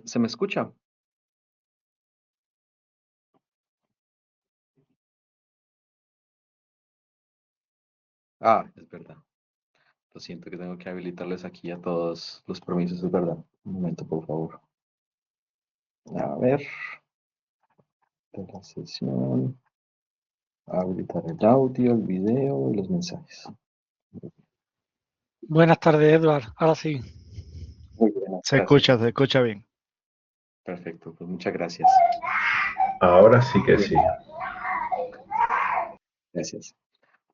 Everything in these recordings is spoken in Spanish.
¿Se me escucha? Ah, es verdad. Lo siento que tengo que habilitarles aquí a todos los permisos, es verdad. Un momento, por favor. A ver, de la sesión, habilitar el audio, el video y los mensajes. Buenas tardes, Edward. Ahora sí. Muy bien, gracias. Se escucha bien. Perfecto, pues muchas gracias. Ahora sí que Bien, sí. gracias.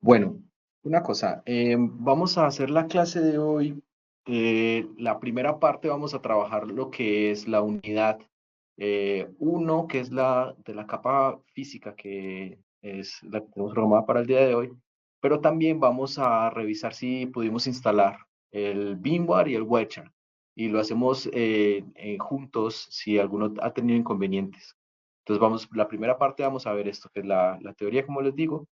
Bueno, una cosa, vamos a hacer la clase de hoy. La primera parte vamos a trabajar lo que es la unidad 1, que es la de la capa física, que es la que tenemos programada para el día de hoy, pero también vamos a revisar si pudimos instalar el VMware y el Webcher, y lo hacemos juntos si alguno ha tenido inconvenientes. Entonces la primera parte vamos a ver esto, que es la teoría, como les digo,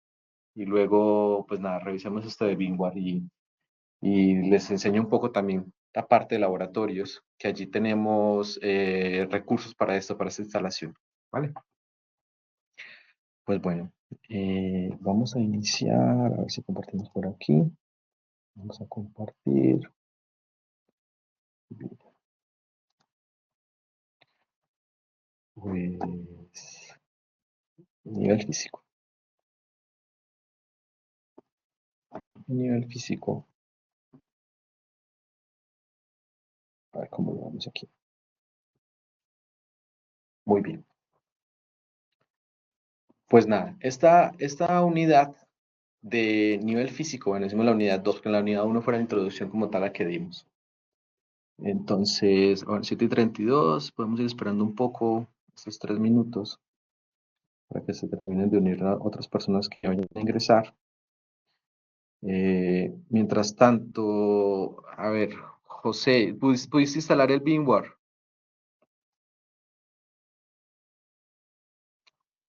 y luego, pues nada, revisemos esto de VMware y les enseño un poco también la parte de laboratorios, que allí tenemos recursos para esto, para esta instalación. ¿Vale? Pues bueno, vamos a iniciar, a ver si compartimos por aquí. Vamos a compartir. Pues, nivel físico. Nivel físico. A ver cómo lo vamos aquí. Muy bien. Pues nada, esta unidad de nivel físico, bueno, decimos la unidad 2, porque en la unidad 1 fue la introducción como tal a que dimos. Entonces, ahora 7:32, podemos ir esperando un poco, estos 3 minutos, para que se terminen de unir a otras personas que vayan a ingresar. Mientras tanto, a ver, José, ¿pudiste instalar el VMware?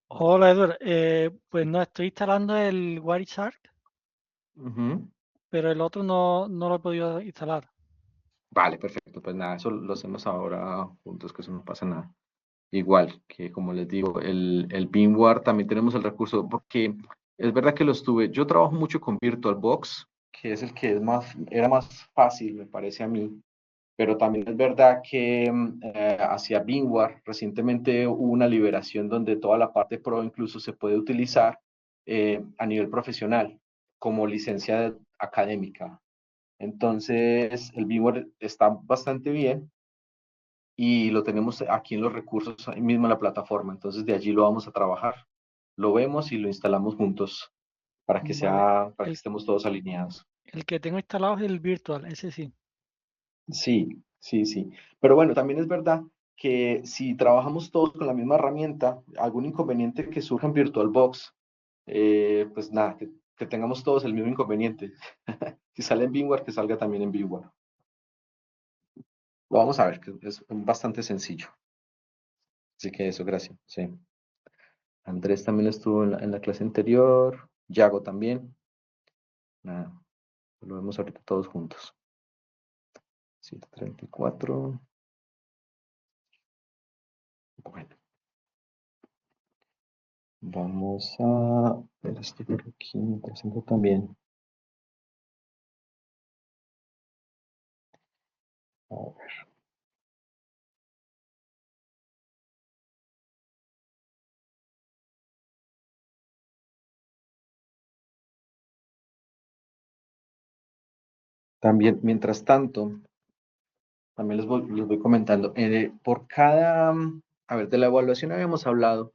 Hola, Edward. Pues no, estoy instalando el Wireshark, Ujú. pero el otro no lo he podido instalar. Vale, perfecto, pues nada, eso lo hacemos ahora juntos, que eso no pasa nada. Igual que, como les digo, el VMware también tenemos el recurso, porque es verdad que los tuve. Yo trabajo mucho con VirtualBox, que es el que era más fácil, me parece a mí, pero también es verdad que hacia VMware recientemente hubo una liberación donde toda la parte Pro incluso se puede utilizar a nivel profesional como licencia académica. Entonces, el VMware está bastante bien y lo tenemos aquí en los recursos, ahí mismo en la plataforma. Entonces de allí lo vamos a trabajar. Lo vemos y lo instalamos juntos Vale. para que estemos todos alineados. El que tengo instalado es el Virtual, ese sí. Sí, sí, sí. Pero bueno, también es verdad que si trabajamos todos con la misma herramienta, algún inconveniente que surja en VirtualBox, pues nada, que tengamos todos el mismo inconveniente. Si sale en VMware, que salga también en VMware. Lo vamos a ver, que es bastante sencillo. Así que eso, gracias. Sí. Andrés también estuvo en la clase anterior, Yago también. Nada, lo vemos ahorita todos juntos. 7:34. Bueno, vamos a ver esto por aquí, me presento también. A ver. También, mientras tanto, también les voy comentando, por cada, a ver, de la evaluación habíamos hablado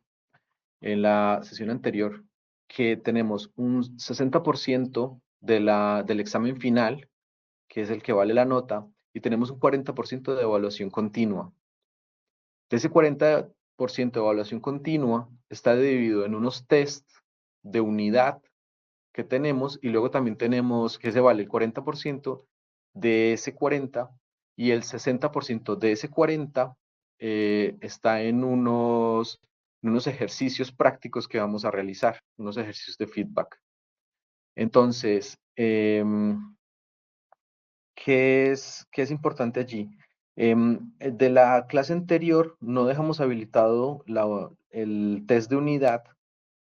en la sesión anterior que tenemos un 60% del examen final, que es el que vale la nota, y tenemos un 40% de evaluación continua. De ese 40% de evaluación continua está dividido en unos test de unidad que tenemos y luego también tenemos que se vale el 40% de ese 40 y el 60% de ese 40 está en unos ejercicios prácticos que vamos a realizar, unos ejercicios de feedback. Entonces, qué es importante allí? De la clase anterior no dejamos habilitado el test de unidad,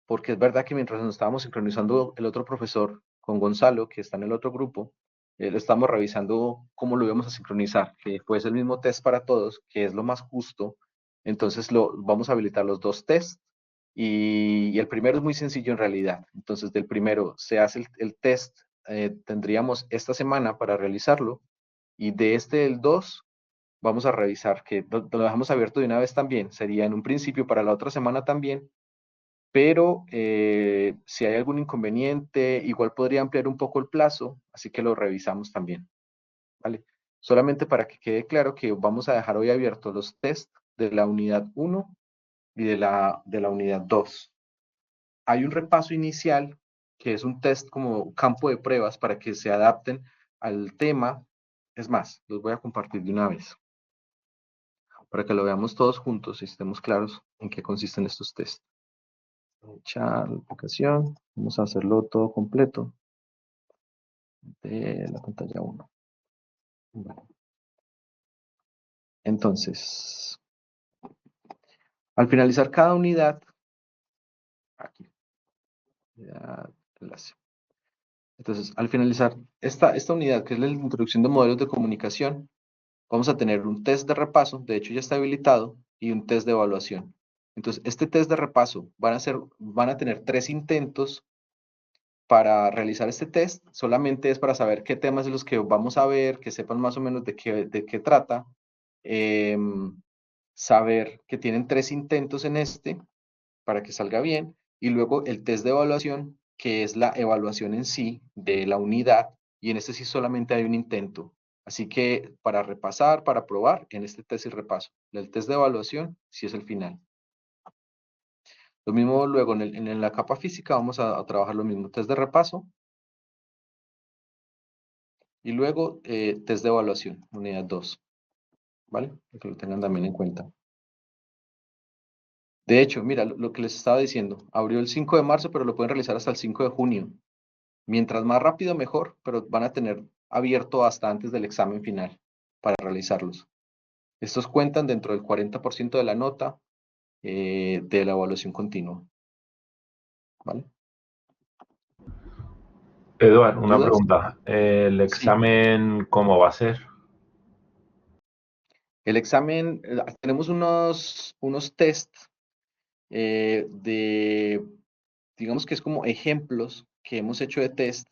porque es verdad que mientras nos estábamos sincronizando el otro profesor con Gonzalo, que está en el otro grupo, lo estamos revisando cómo lo íbamos a sincronizar, que pues el mismo test para todos, que es lo más justo. Entonces vamos a habilitar los dos tests y el primero es muy sencillo en realidad. Entonces del primero se hace el test, tendríamos esta semana para realizarlo y de este el 2 vamos a revisar, que lo dejamos abierto de una vez también, sería en un principio para la otra semana también, pero si hay algún inconveniente, igual podría ampliar un poco el plazo, así que lo revisamos también, ¿vale? Solamente para que quede claro que vamos a dejar hoy abiertos los test de la unidad 1 y de la unidad 2. Hay un repaso inicial, que es un test como campo de pruebas para que se adapten al tema. Es más, los voy a compartir de una vez, para que lo veamos todos juntos y estemos claros en qué consisten estos tests. Echar la aplicación, vamos a hacerlo todo completo de la pantalla 1. Bueno, entonces, al finalizar cada unidad, aquí, enlace. Entonces, al finalizar esta unidad, que es la introducción de modelos de comunicación, vamos a tener un test de repaso, de hecho ya está habilitado, y un test de evaluación. Entonces, este test de repaso van a tener 3 intentos para realizar este test. Solamente es para saber qué temas de los que vamos a ver, que sepan más o menos de qué trata. Saber que tienen 3 intentos en este para que salga bien. Y luego el test de evaluación, que es la evaluación en sí de la unidad. Y en este sí solamente hay un intento. Así que para repasar, para probar, en este test y repaso. El test de evaluación sí es el final. Lo mismo luego en la capa física vamos a trabajar lo mismo. Test de repaso. Y luego test de evaluación, unidad 2. ¿Vale? Para que lo tengan también en cuenta. De hecho, mira, lo que les estaba diciendo, abrió el 5 de marzo, pero lo pueden realizar hasta el 5 de junio. Mientras más rápido, mejor, pero van a tener abierto hasta antes del examen final para realizarlos. Estos cuentan dentro del 40% de la nota de la evaluación continua. ¿Vale? Eduard, una ¿Dudas? pregunta. ¿El Sí. examen cómo va a ser? El examen, tenemos unos test digamos que es como ejemplos que hemos hecho de test.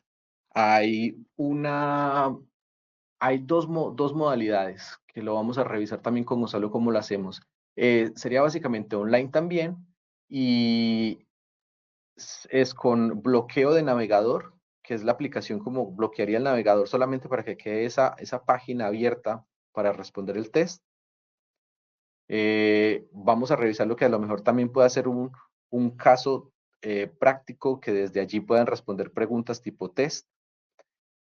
Hay dos modalidades que lo vamos a revisar también con Gonzalo cómo lo hacemos. Sería básicamente online también y es con bloqueo de navegador, que es la aplicación como bloquearía el navegador solamente para que quede esa página abierta para responder el test. Vamos a revisar lo que a lo mejor también puede ser un caso práctico que desde allí puedan responder preguntas tipo test.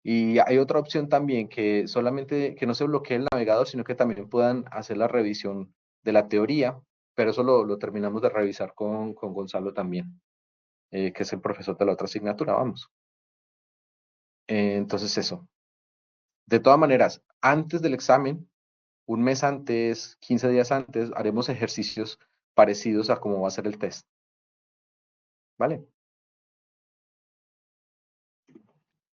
Y hay otra opción también que solamente que no se bloquee el navegador, sino que también puedan hacer la revisión de la teoría, pero eso lo terminamos de revisar con Gonzalo también, que es el profesor de la otra asignatura, vamos. Entonces eso. De todas maneras, antes del examen, un mes antes, 15 días antes, haremos ejercicios parecidos a cómo va a ser el test. ¿Vale?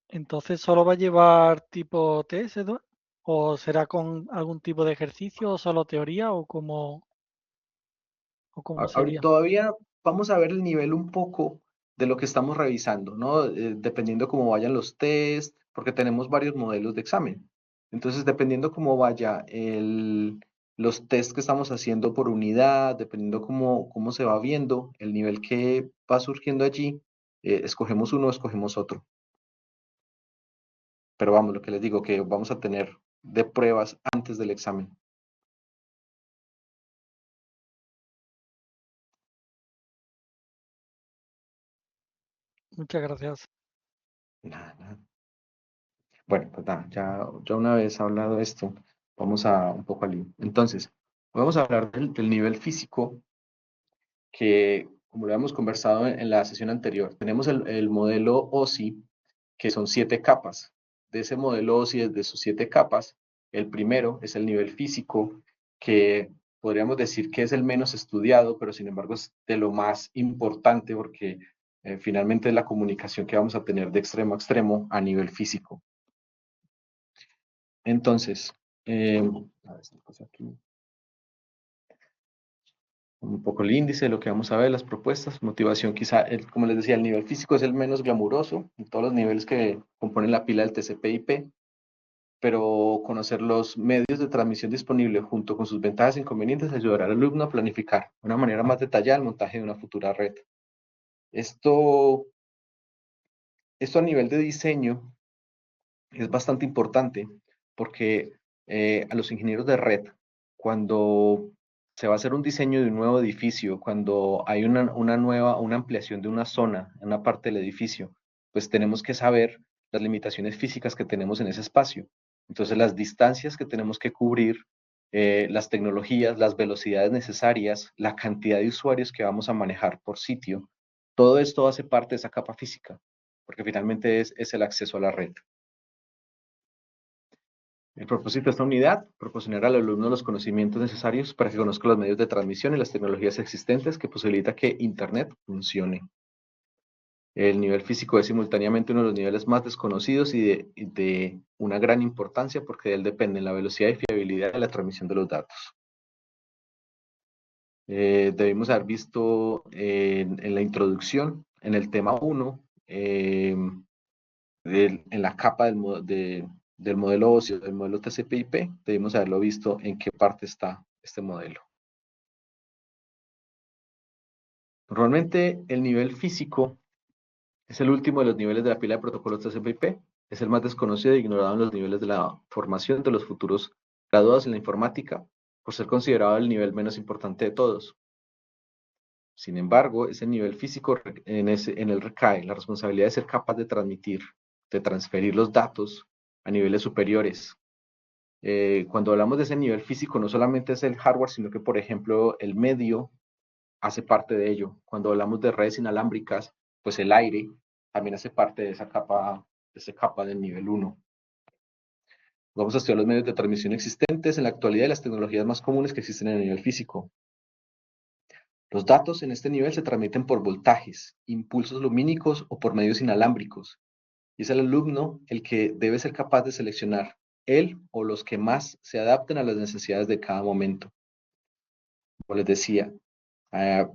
Entonces, ¿solo va a llevar tipo test, Eduard? ¿O será con algún tipo de ejercicio o solo teoría o cómo sería? Todavía vamos a ver el nivel un poco de lo que estamos revisando, ¿no? Dependiendo cómo vayan los test, porque tenemos varios modelos de examen. Entonces, dependiendo cómo vaya los test que estamos haciendo por unidad, dependiendo cómo se va viendo, el nivel que va surgiendo allí, escogemos uno o escogemos otro. Pero vamos, lo que les digo, que vamos a tener de pruebas antes del examen. Muchas gracias. Nada, nada. Bueno, pues nada, ya una vez hablado esto, vamos a un poco al lío. Entonces, vamos a hablar del nivel físico que, como lo habíamos conversado en la sesión anterior, tenemos el modelo OSI, que son 7 capas. De ese modelo OSI, de sus 7 capas, El primero es el nivel físico, que podríamos decir que es el menos estudiado, pero sin embargo es de lo más importante porque finalmente es la comunicación que vamos a tener de extremo a extremo a nivel físico. Entonces, a ver, esta cosa aquí. Un poco el índice de lo que vamos a ver, las propuestas, motivación quizá, como les decía, el nivel físico es el menos glamuroso, en todos los niveles que componen la pila del TCP/IP, pero conocer los medios de transmisión disponibles junto con sus ventajas e inconvenientes ayudará al alumno a planificar de una manera más detallada el montaje de una futura red. Esto a nivel de diseño es bastante importante porque a los ingenieros de red, cuando se va a hacer un diseño de un nuevo edificio, cuando hay una ampliación de una zona, en una parte del edificio, pues tenemos que saber las limitaciones físicas que tenemos en ese espacio. Entonces, las distancias que tenemos que cubrir, las tecnologías, las velocidades necesarias, la cantidad de usuarios que vamos a manejar por sitio, todo esto hace parte de esa capa física, porque finalmente es el acceso a la red. El propósito de esta unidad, proporcionar al alumno los conocimientos necesarios para que conozca los medios de transmisión y las tecnologías existentes que posibilita que Internet funcione. El nivel físico es simultáneamente uno de los niveles más desconocidos y de una gran importancia porque de él depende la velocidad y fiabilidad de la transmisión de los datos. Debimos haber visto en la introducción, en el tema 1, en la capa del modelo óseo, del modelo TCP/IP, debimos haberlo visto en qué parte está este modelo. Normalmente el nivel físico es el último de los niveles de la pila de protocolos TCP/IP, es el más desconocido e ignorado en los niveles de la formación de los futuros graduados en la informática, por ser considerado el nivel menos importante de todos. Sin embargo, ese nivel físico en él recae la responsabilidad de ser capaz de transmitir, de transferir los datos a niveles superiores. Cuando hablamos de ese nivel físico, no solamente es el hardware, sino que, por ejemplo, el medio hace parte de ello. Cuando hablamos de redes inalámbricas, pues el aire también hace parte de esa capa del nivel 1. Vamos a estudiar los medios de transmisión existentes en la actualidad y las tecnologías más comunes que existen en el nivel físico. Los datos en este nivel se transmiten por voltajes, impulsos lumínicos o por medios inalámbricos. Y es el alumno el que debe ser capaz de seleccionar él o los que más se adapten a las necesidades de cada momento. Como les decía,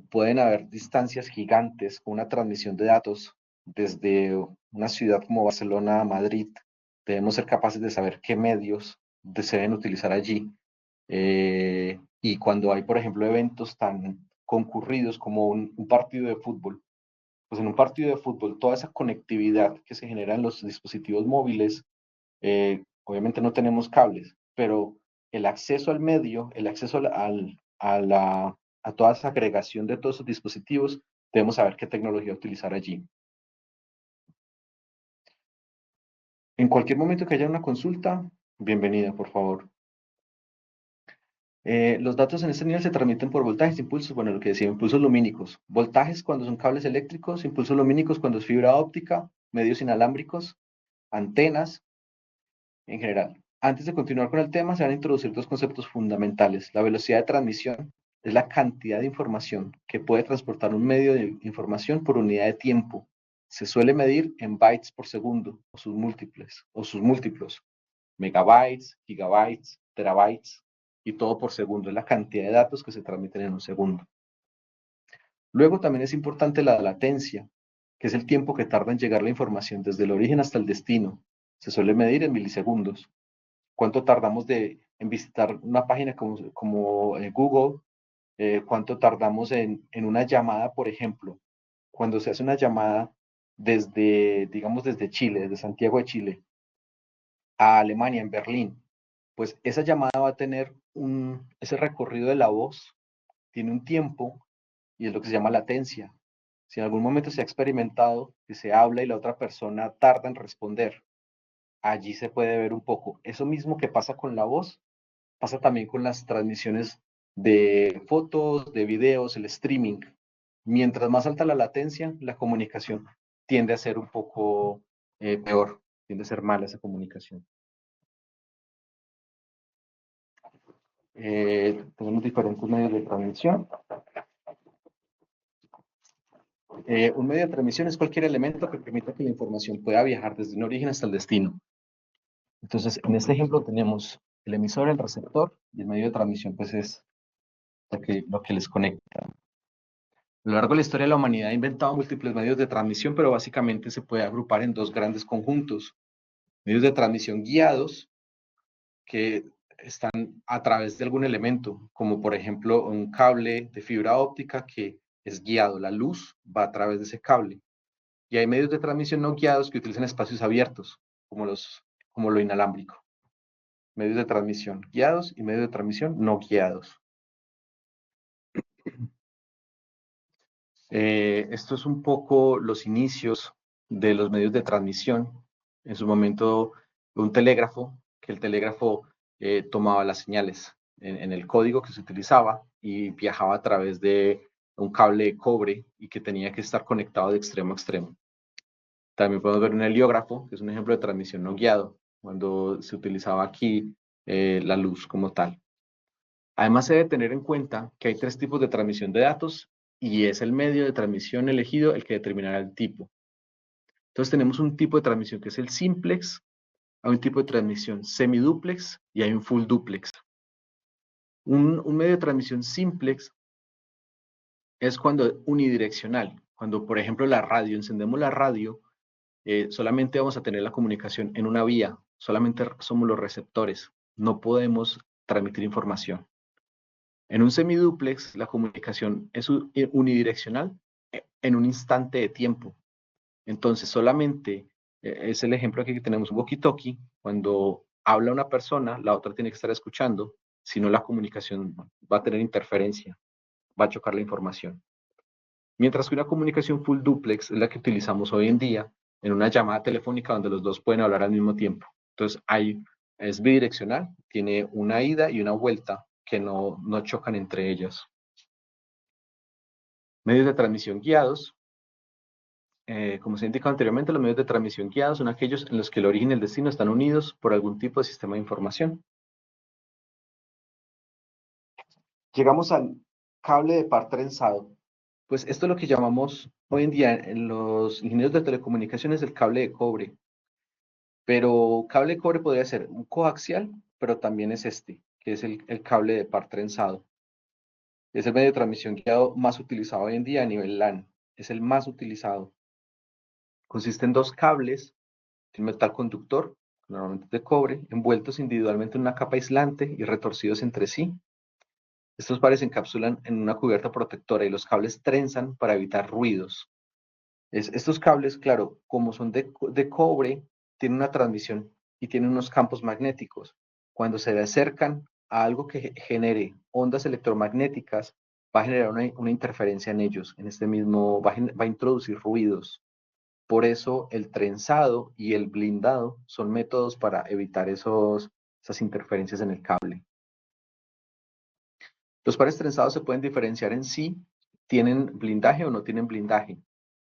pueden haber distancias gigantes con una transmisión de datos desde una ciudad como Barcelona a Madrid. Debemos ser capaces de saber qué medios se deben utilizar allí. Y cuando hay, por ejemplo, eventos tan concurridos como un partido de fútbol, pues en un partido de fútbol toda esa conectividad que se genera en los dispositivos móviles, obviamente no tenemos cables, pero el acceso al medio, el acceso a toda esa agregación de todos esos dispositivos, debemos saber qué tecnología utilizar allí. En cualquier momento que haya una consulta, bienvenida, por favor. Los datos en este nivel se transmiten por voltajes, impulsos, bueno, lo que decía, impulsos lumínicos. Voltajes cuando son cables eléctricos, impulsos lumínicos cuando es fibra óptica, medios inalámbricos, antenas, en general. Antes de continuar con el tema, se van a introducir dos conceptos fundamentales. La velocidad de transmisión es la cantidad de información que puede transportar un medio de información por unidad de tiempo. Se suele medir en bytes por segundo o sus múltiplos, megabytes, gigabytes, terabytes, y todo por segundo. Es la cantidad de datos que se transmiten en un segundo. Luego también es importante la latencia, que es el tiempo que tarda en llegar la información desde el origen hasta el destino. Se suele medir en milisegundos. ¿Cuánto tardamos en visitar una página como Google? ¿Cuánto tardamos en una llamada, por ejemplo? Cuando se hace una llamada digamos, desde Chile, desde Santiago de Chile, a Alemania, en Berlín, pues esa llamada va a tener ese recorrido de la voz, tiene un tiempo y es lo que se llama latencia. Si en algún momento se ha experimentado que se habla y la otra persona tarda en responder, allí se puede ver un poco. Eso mismo que pasa con la voz, pasa también con las transmisiones de fotos, de videos, el streaming. Mientras más alta la latencia, la comunicación tiende a ser un poco peor, tiende a ser mala esa comunicación. tenemos diferentes medios de transmisión. Un medio de transmisión es cualquier elemento que permita que la información pueda viajar desde un origen hasta el destino. Entonces, en este ejemplo tenemos el emisor, el receptor, y el medio de transmisión pues es lo que les conecta. A lo largo de la historia de la humanidad ha inventado múltiples medios de transmisión, pero básicamente se puede agrupar en dos grandes conjuntos. Medios de transmisión guiados, que están a través de algún elemento, como por ejemplo un cable de fibra óptica que es guiado, la luz va a través de ese cable. Y hay medios de transmisión no guiados que utilizan espacios abiertos, como lo inalámbrico. Medios de transmisión guiados y medios de transmisión no guiados. Esto es un poco los inicios de los medios de transmisión. En su momento, un telégrafo, que el telégrafo tomaba las señales en el código que se utilizaba y viajaba a través de un cable de cobre y que tenía que estar conectado de extremo a extremo. También podemos ver un heliógrafo, que es un ejemplo de transmisión no guiado, cuando se utilizaba aquí la luz como tal. Además, se debe tener en cuenta que hay tres tipos de transmisión de datos y es el medio de transmisión elegido el que determinará el tipo. Entonces tenemos un tipo de transmisión que es el simplex, hay un tipo de transmisión semiduplex y hay un full duplex. Un medio de transmisión simplex es cuando unidireccional. Cuando, por ejemplo, encendemos la radio, solamente vamos a tener la comunicación en una vía, solamente somos los receptores, no podemos transmitir información. En un semiduplex, la comunicación es unidireccional en un instante de tiempo. Entonces, solamente es el ejemplo aquí que tenemos un walkie-talkie. Cuando habla una persona, la otra tiene que estar escuchando, si no la comunicación va a tener interferencia, va a chocar la información. Mientras que una comunicación full duplex es la que utilizamos hoy en día en una llamada telefónica donde los dos pueden hablar al mismo tiempo. Entonces, es bidireccional, tiene una ida y una vuelta que no chocan entre ellas. Medios de transmisión guiados. Como se indicó anteriormente, los medios de transmisión guiados son aquellos en los que el origen y el destino están unidos por algún tipo de sistema de información. Llegamos al cable de par trenzado. Pues esto es lo que llamamos hoy en día en los ingenieros de telecomunicaciones el cable de cobre. Pero cable de cobre podría ser un coaxial, pero también es este, que es el cable de par trenzado. Es el medio de transmisión guiado más utilizado hoy en día a nivel LAN. Es el más utilizado. Consiste en dos cables de metal conductor, normalmente de cobre, envueltos individualmente en una capa aislante y retorcidos entre sí. Estos pares se encapsulan en una cubierta protectora y los cables trenzan para evitar ruidos. Estos cables, claro, como son de cobre, tienen una transmisión y tienen unos campos magnéticos. Cuando se acercan a algo que genere ondas electromagnéticas, va a generar una interferencia en ellos. En este mismo va a introducir ruidos. Por eso el trenzado y el blindado son métodos para evitar esas interferencias en el cable. Los pares trenzados se pueden diferenciar en sí, tienen blindaje o no tienen blindaje,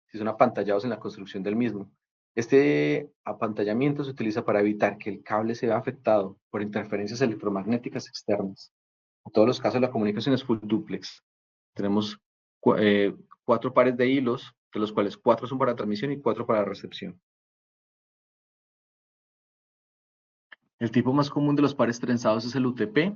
si son apantallados en la construcción del mismo. Este apantallamiento se utiliza para evitar que el cable se vea afectado por interferencias electromagnéticas externas. En todos los casos la comunicación es full duplex. Tenemos 4 pares de hilos, de los cuales 4 son para transmisión y 4 para recepción. El tipo más común de los pares trenzados es el UTP,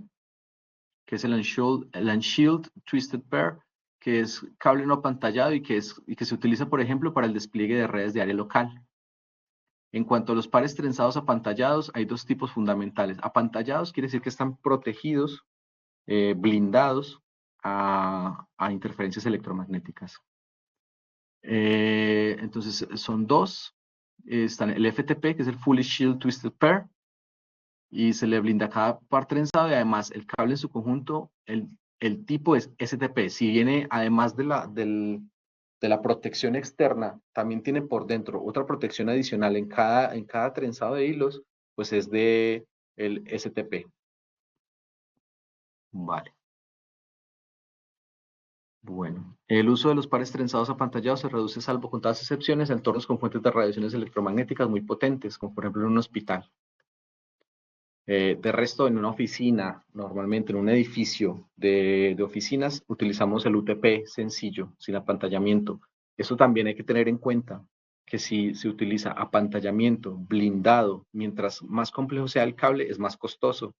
que es el Unshield Twisted Pair, que es cable no apantallado y que se utiliza, por ejemplo, para el despliegue de redes de área local. En cuanto a los pares trenzados apantallados, hay dos tipos fundamentales. Apantallados quiere decir que están protegidos, blindados a interferencias electromagnéticas. Entonces, son dos. Están el FTP, que es el Fully Shield Twisted Pair, y se le blinda cada par trenzado y además el cable en su conjunto, el tipo es STP. Si viene además de la protección externa, también tiene por dentro otra protección adicional en cada trenzado de hilos, pues es de el STP. Vale. Bueno, el uso de los pares trenzados apantallados se reduce, salvo contadas excepciones, a entornos con fuentes de radiaciones electromagnéticas muy potentes, como por ejemplo en un hospital. De resto, en una oficina, normalmente en un edificio de oficinas, utilizamos el UTP sencillo, sin apantallamiento. Eso también hay que tener en cuenta, que si se utiliza apantallamiento blindado, mientras más complejo sea el cable, es más costoso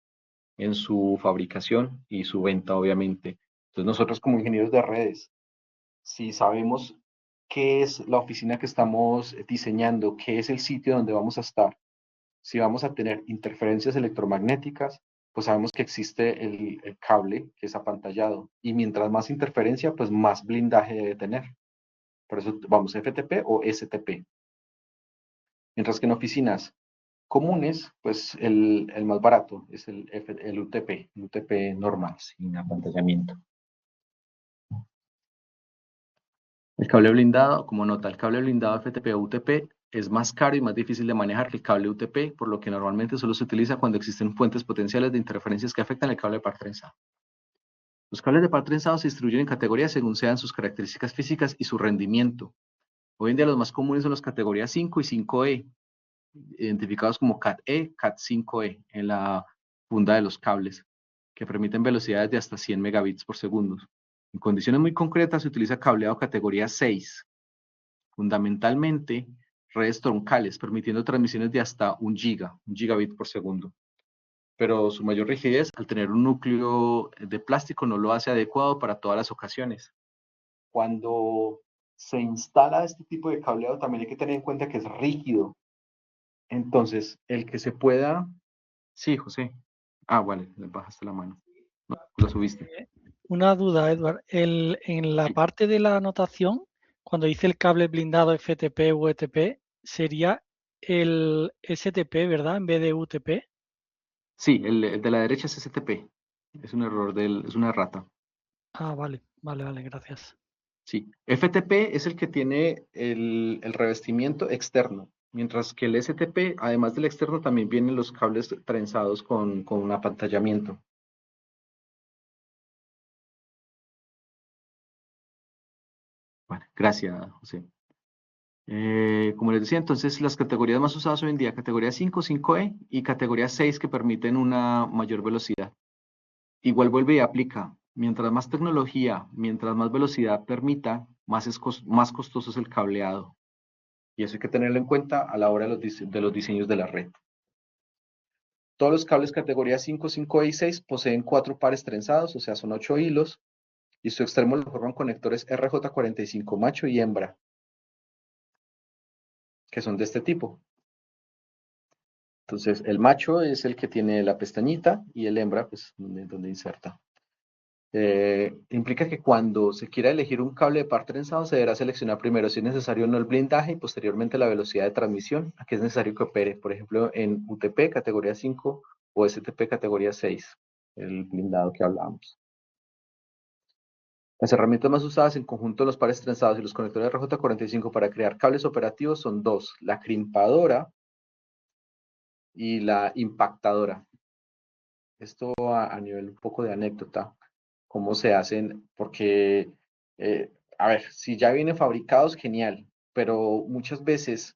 en su fabricación y su venta, obviamente. Entonces, nosotros como ingenieros de redes, si sabemos qué es la oficina que estamos diseñando, qué es el sitio donde vamos a estar, si vamos a tener interferencias electromagnéticas, pues sabemos que existe el cable que es apantallado. Y mientras más interferencia, pues más blindaje debe tener. Por eso vamos FTP o STP. Mientras que en oficinas comunes, pues el más barato es el UTP normal, sin apantallamiento. El cable blindado, como nota, el cable blindado FTP o UTP es más caro y más difícil de manejar que el cable UTP, por lo que normalmente solo se utiliza cuando existen fuentes potenciales de interferencias que afectan el cable de par trenzado. Los cables de par trenzado se distribuyen en categorías según sean sus características físicas y su rendimiento. Hoy en día los más comunes son las categorías 5 y 5E, identificados como Cat-E, Cat5E en la funda de los cables, que permiten velocidades de hasta 100 megabits por segundo. En condiciones muy concretas se utiliza cableado categoría 6, fundamentalmente redes troncales, permitiendo transmisiones de hasta 1 gigabit por segundo. Pero su mayor rigidez, al tener un núcleo de plástico, no lo hace adecuado para todas las ocasiones. Cuando se instala este tipo de cableado, también hay que tener en cuenta que es rígido. Entonces, el que se pueda... Sí, José. Ah, vale, le bajaste la mano. No, lo subiste. Una duda, Edward. En la Sí. parte de la anotación, cuando dice el cable blindado FTP u UTP, sería el STP, ¿verdad? En vez de UTP. Sí, el de la derecha es STP. Es un error es una errata. Ah, vale, vale, vale, gracias. Sí, FTP es el que tiene el revestimiento externo, mientras que el STP, además del externo, también vienen los cables trenzados con un apantallamiento. Bueno, gracias, José. Como les decía, entonces las categorías más usadas hoy en día, categoría 5, 5E y categoría 6 que permiten una mayor velocidad. Igual vuelve y aplica. Mientras más tecnología, mientras más velocidad permita, más costoso es el cableado. Y eso hay que tenerlo en cuenta a la hora de los diseños de la red. Todos los cables categoría 5, 5E y 6 poseen 4 pares trenzados, o sea, son 8 hilos, y su extremo lo forman conectores RJ45 macho y hembra, que son de este tipo. Entonces, el macho es el que tiene la pestañita y el hembra, pues, donde inserta. Implica que cuando se quiera elegir un cable de par trenzado, se deberá seleccionar primero si es necesario o no el blindaje y posteriormente la velocidad de transmisión a que es necesario que opere, por ejemplo, en UTP categoría 5 o STP categoría 6, el blindado que hablábamos. Las herramientas más usadas en conjunto de los pares trenzados y los conectores RJ45 para crear cables operativos son dos, la crimpadora y la impactadora. Esto a nivel un poco de anécdota, cómo se hacen, porque, a ver, si ya vienen fabricados, genial, pero muchas veces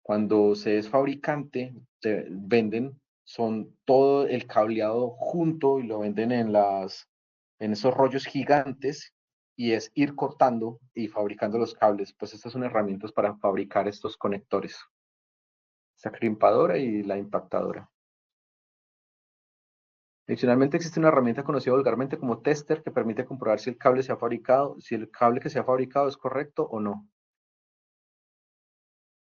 cuando se es fabricante, te venden, son todo el cableado junto y lo venden en esos rollos gigantes y es ir cortando y fabricando los cables. Pues estas son herramientas para fabricar estos conectores. Esta crimpadora y la impactadora. Adicionalmente existe una herramienta conocida vulgarmente como tester que permite comprobar si el cable se ha fabricado, si el cable que se ha fabricado es correcto o no.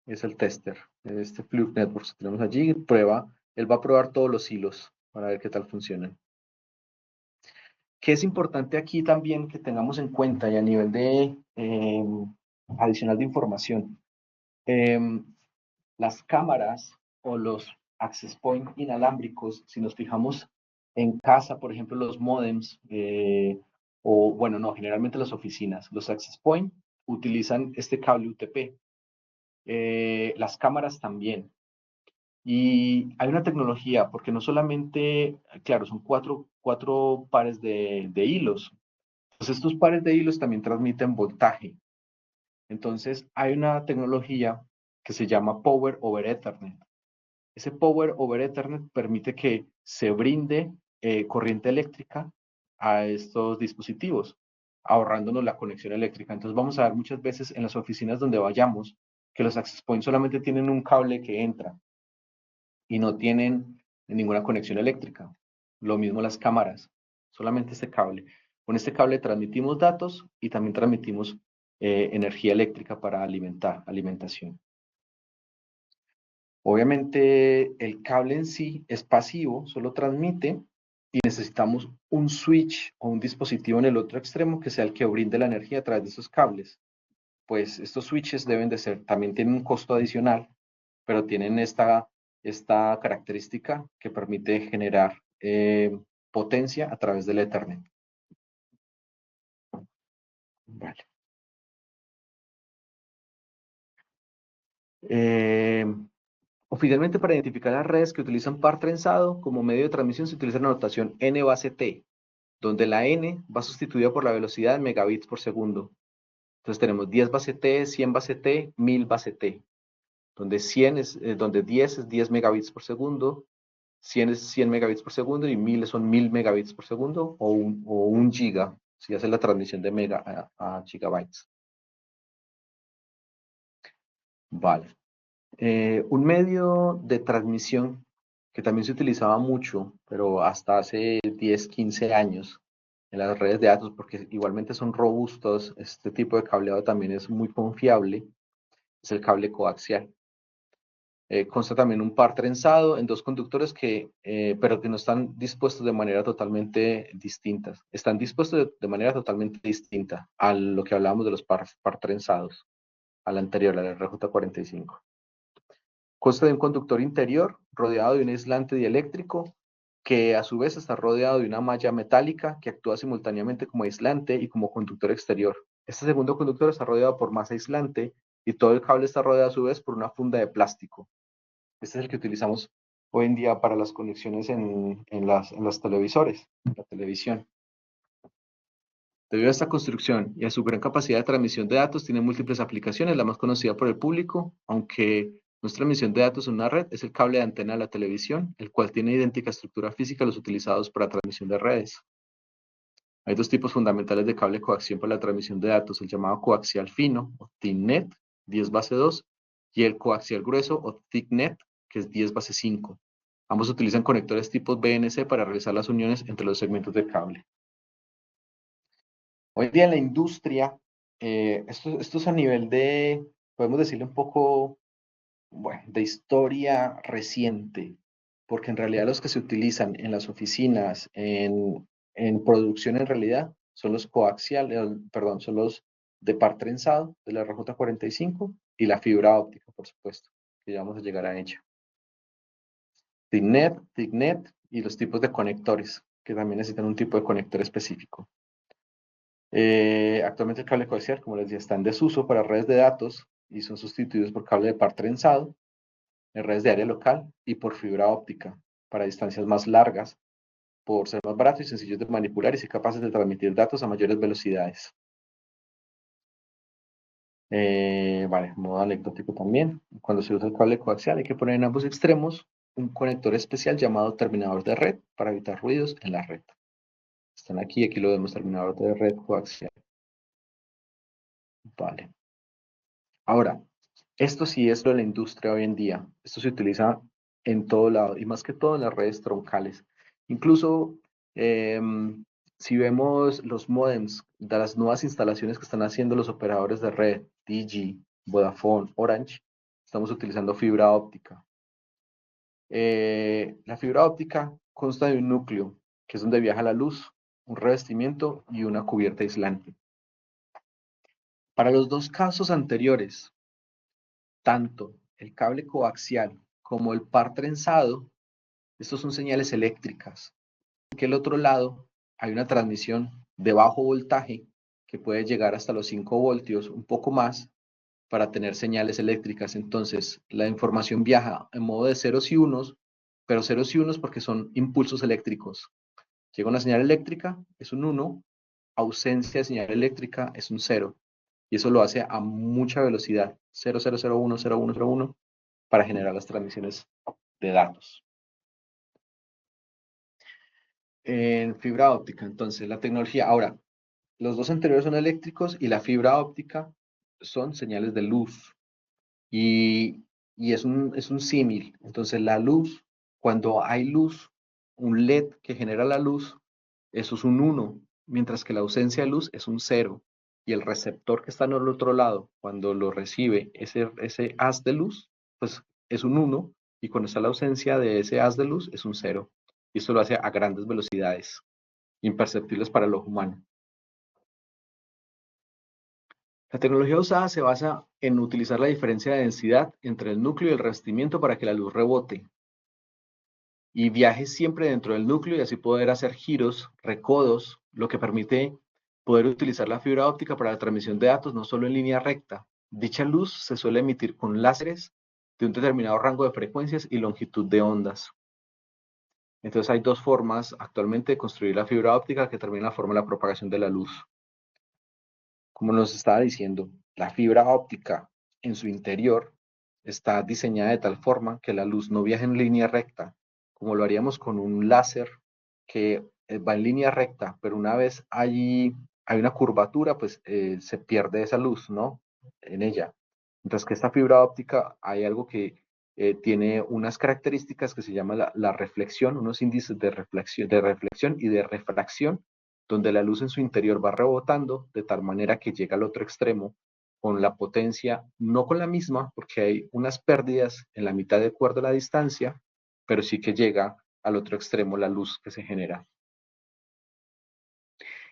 Es el tester. Este Fluke Networks que tenemos allí, prueba, él va a probar todos los hilos para ver qué tal funcionan. ¿Qué es importante aquí también que tengamos en cuenta y a nivel de adicional de información? Las cámaras o los access point inalámbricos, si nos fijamos en casa, por ejemplo, los modems, o bueno, no, generalmente las oficinas, los access point utilizan este cable UTP. Las cámaras también. Y hay una tecnología, porque no solamente, claro, son cuatro pares de hilos. Entonces, estos pares de hilos también transmiten voltaje. Entonces, hay una tecnología que se llama Power over Ethernet. Ese Power over Ethernet permite que se brinde corriente eléctrica a estos dispositivos, ahorrándonos la conexión eléctrica. Entonces vamos a ver muchas veces en las oficinas donde vayamos que los access points solamente tienen un cable que entra y no tienen ninguna conexión eléctrica. Lo mismo las cámaras, solamente este cable. Con este cable transmitimos datos y también transmitimos energía eléctrica para alimentación. Obviamente el cable en sí es pasivo, solo transmite y necesitamos un switch o un dispositivo en el otro extremo que sea el que brinde la energía a través de esos cables. Pues estos switches deben de ser, también tienen un costo adicional, pero tienen esta característica que permite generar potencia a través del Ethernet. Vale. Oficialmente, para identificar las redes que utilizan par trenzado como medio de transmisión se utiliza la notación N base T, donde la N va sustituida por la velocidad en megabits por segundo. Entonces tenemos 10 base T, 100 base T, 1000 base T, donde 10 es 10 megabits por segundo, 100 es 100 megabits por segundo y 1000 son 1000 megabits por segundo o un giga, si hace la transmisión de mega a gigabytes. Vale. Un medio de transmisión que también se utilizaba mucho, pero hasta hace 10, 15 años en las redes de datos, porque igualmente son robustos, este tipo de cableado también es muy confiable, es el cable coaxial. Consta también un par trenzado en dos conductores pero que no están dispuestos de manera totalmente distinta. Están dispuestos de manera totalmente distinta a lo que hablábamos de los par trenzados, a la anterior, a la RJ45. Consta de un conductor interior rodeado de un aislante dieléctrico que a su vez está rodeado de una malla metálica que actúa simultáneamente como aislante y como conductor exterior. Este segundo conductor está rodeado por más aislante y todo el cable está rodeado a su vez por una funda de plástico. Este es el que utilizamos hoy en día para las conexiones en las televisores, la televisión. Debido a esta construcción y a su gran capacidad de transmisión de datos, tiene múltiples aplicaciones. La más conocida por el público, aunque no es transmisión de datos en una red, es el cable de antena de la televisión, el cual tiene idéntica estructura física a los utilizados para transmisión de redes. Hay dos tipos fundamentales de cable coaxial para la transmisión de datos, el llamado coaxial fino, o ThickNet, 10 base 2, y el coaxial grueso, o ThickNet, que es 10 base 5. Ambos utilizan conectores tipos BNC para realizar las uniones entre los segmentos de cable. Hoy en día en la industria, esto es a nivel de, podemos decirle un poco, bueno, de historia reciente, porque en realidad los que se utilizan en las oficinas, en producción en realidad, son los coaxiales, perdón, son los de par trenzado de la RJ45 y la fibra óptica, por supuesto, que ya vamos a llegar a ella. ThickNet y los tipos de conectores, que también necesitan un tipo de conector específico. Actualmente el cable coaxial, como les decía, está en desuso para redes de datos y son sustituidos por cable de par trenzado en redes de área local y por fibra óptica para distancias más largas, por ser más baratos y sencillos de manipular y ser capaces de transmitir datos a mayores velocidades. Vale, modo anecdótico también. Cuando se usa el cable coaxial hay que poner en ambos extremos un conector especial llamado terminador de red para evitar ruidos en la red. Están aquí lo vemos, terminador de red coaxial. Vale. Ahora, esto sí es lo de la industria hoy en día. Esto se utiliza en todo lado y más que todo en las redes troncales. Incluso si vemos los modems de las nuevas instalaciones que están haciendo los operadores de red, Digi, Vodafone, Orange, estamos utilizando fibra óptica. La fibra óptica consta de un núcleo, que es donde viaja la luz, un revestimiento y una cubierta aislante. Para los dos casos anteriores, tanto el cable coaxial como el par trenzado, estos son señales eléctricas. Que el otro lado hay una transmisión de bajo voltaje que puede llegar hasta los 5 voltios, un poco más, para tener señales eléctricas. Entonces, la información viaja en modo de ceros y unos, pero ceros y unos porque son impulsos eléctricos. Llega una señal eléctrica, es un 1, ausencia de señal eléctrica es un 0. Y eso lo hace a mucha velocidad, 0001, 0101, para generar las transmisiones de datos. en fibra óptica. Entonces, la tecnología, ahora, los dos anteriores son eléctricos y la fibra óptica son señales de luz. Y, y es un símil. Entonces, la luz, cuando hay luz, un LED que genera la luz, eso es un uno, mientras que la ausencia de luz es un cero. Y el receptor que está en el otro lado, cuando lo recibe ese haz de luz, pues es un uno, y cuando está la ausencia de ese haz de luz es un cero. Y esto lo hace a grandes velocidades, imperceptibles para el ojo humano. La tecnología usada se basa en utilizar la diferencia de densidad entre el núcleo y el revestimiento para que la luz rebote y viaje siempre dentro del núcleo y así poder hacer giros, recodos, lo que permite poder utilizar la fibra óptica para la transmisión de datos no solo en línea recta. Dicha luz se suele emitir con láseres de un determinado rango de frecuencias y longitud de ondas. Entonces hay dos formas actualmente de construir la fibra óptica que termina la forma de la propagación de la luz. Como nos estaba diciendo, la fibra óptica en su interior está diseñada de tal forma que la luz no viaja en línea recta, como lo haríamos con un láser que va en línea recta, pero una vez hay una curvatura, pues se pierde esa luz, ¿no? En ella. Mientras que esta fibra óptica hay algo que tiene unas características que se llama la reflexión, unos índices de reflexión y de refracción, donde la luz en su interior va rebotando de tal manera que llega al otro extremo con la potencia, no con la misma, porque hay unas pérdidas en la mitad del cuerdo de la distancia, pero sí que llega al otro extremo la luz que se genera.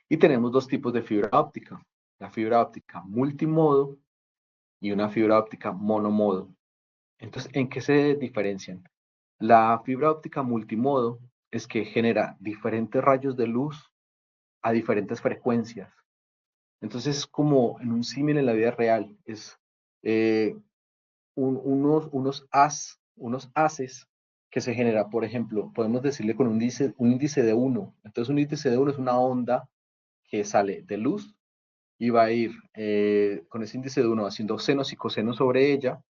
Y tenemos dos tipos de fibra óptica, la fibra óptica multimodo y una fibra óptica monomodo. Entonces, ¿en qué se diferencian? La fibra óptica multimodo es que genera diferentes rayos de luz a diferentes frecuencias. Entonces, es como en un símil en la vida real, es eh, unos haces que se genera, por ejemplo, podemos decirle con un índice de 1. Entonces, un índice de 1 es una onda que sale de luz y va a ir con ese índice de 1 haciendo senos y cosenos sobre ella,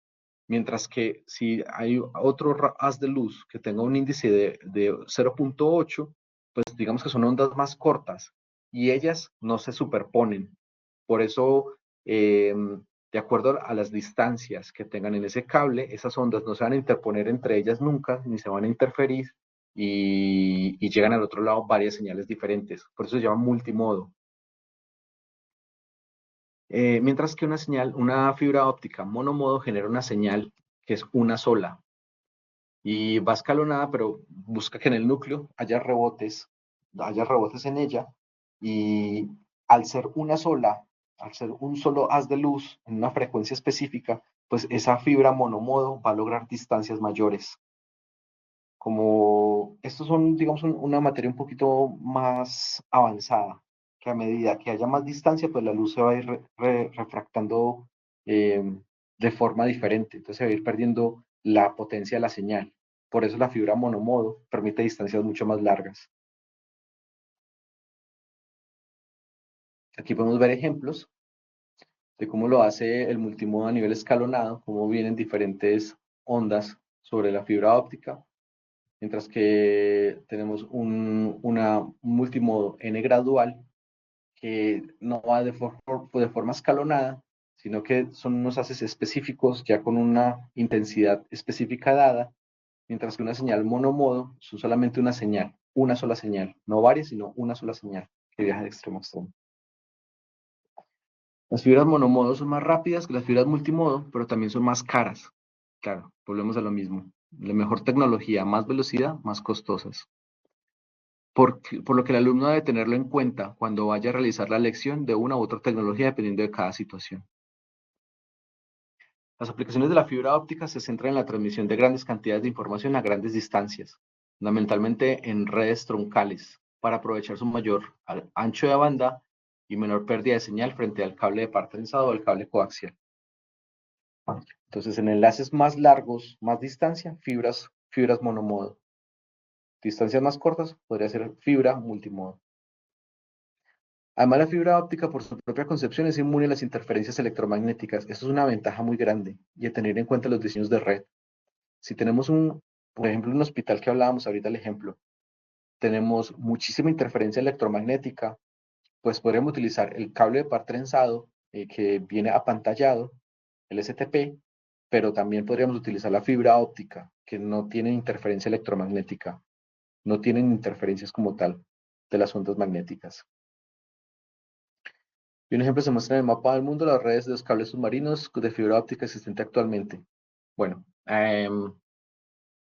mientras que si hay otro haz de luz que tenga un índice de 0.8, pues digamos que son ondas más cortas y ellas no se superponen. Por eso, de acuerdo a las distancias que tengan en ese cable, esas ondas no se van a interponer entre ellas nunca, ni se van a interferir y llegan al otro lado varias señales diferentes. Por eso se llama multimodo. Mientras que una fibra óptica monomodo genera una señal que es una sola y va escalonada, pero busca que en el núcleo haya rebotes en ella y al ser una sola, al ser un solo haz de luz en una frecuencia específica, pues esa fibra monomodo va a lograr distancias mayores. Como estos son, digamos, una materia un poquito más avanzada, que a medida que haya más distancia, pues la luz se va a ir refractando eh, de forma diferente, entonces se va a ir perdiendo la potencia de la señal. Por eso la fibra monomodo permite distancias mucho más largas. Aquí podemos ver ejemplos de cómo lo hace el multimodo a nivel escalonado, cómo vienen diferentes ondas sobre la fibra óptica, mientras que tenemos un multimodo N gradual que no va de forma escalonada, sino que son unos haces específicos ya con una intensidad específica dada, mientras que una señal monomodo son solamente una sola señal, no varias, sino una sola señal que viaja de extremo a extremo. Las fibras monomodo son más rápidas que las fibras multimodo, pero también son más caras. Claro, volvemos a lo mismo. La mejor tecnología, más velocidad, más costosas. Por lo que el alumno debe tenerlo en cuenta cuando vaya a realizar la lección de una u otra tecnología dependiendo de cada situación. Las aplicaciones de la fibra óptica se centran en la transmisión de grandes cantidades de información a grandes distancias, fundamentalmente en redes troncales, para aprovechar su mayor ancho de banda y menor pérdida de señal frente al cable de par trenzado o el cable coaxial. Entonces, en enlaces más largos, más distancia, fibras monomodo. Distancias más cortas, podría ser fibra multimodo. Además, la fibra óptica, por su propia concepción, es inmune a las interferencias electromagnéticas. Eso es una ventaja muy grande y a tener en cuenta los diseños de red. Si tenemos por ejemplo, un hospital que hablábamos ahorita, el ejemplo, tenemos muchísima interferencia electromagnética, pues podríamos utilizar el cable de par trenzado que viene apantallado, el STP, pero también podríamos utilizar la fibra óptica, que no tiene interferencia electromagnética, no tienen interferencias como tal de las ondas magnéticas. Y un ejemplo se muestra en el mapa del mundo las redes de los cables submarinos de fibra óptica existente actualmente. Bueno,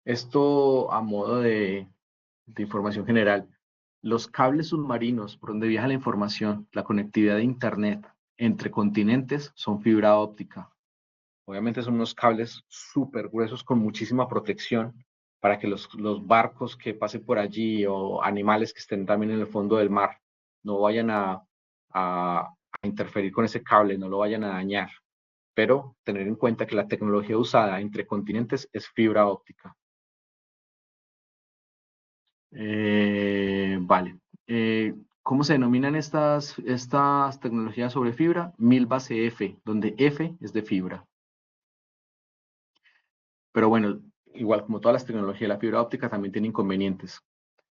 esto a modo de información general. Los cables submarinos por donde viaja la información, la conectividad de Internet entre continentes son fibra óptica. Obviamente son unos cables súper gruesos con muchísima protección para que los barcos que pasen por allí o animales que estén también en el fondo del mar no vayan a interferir con ese cable, no lo vayan a dañar. Pero tener en cuenta que la tecnología usada entre continentes es fibra óptica. Vale. ¿Cómo se denominan estas tecnologías sobre fibra? Milbase F, donde F es de fibra. Pero bueno, igual como todas las tecnologías, la fibra óptica también tiene inconvenientes.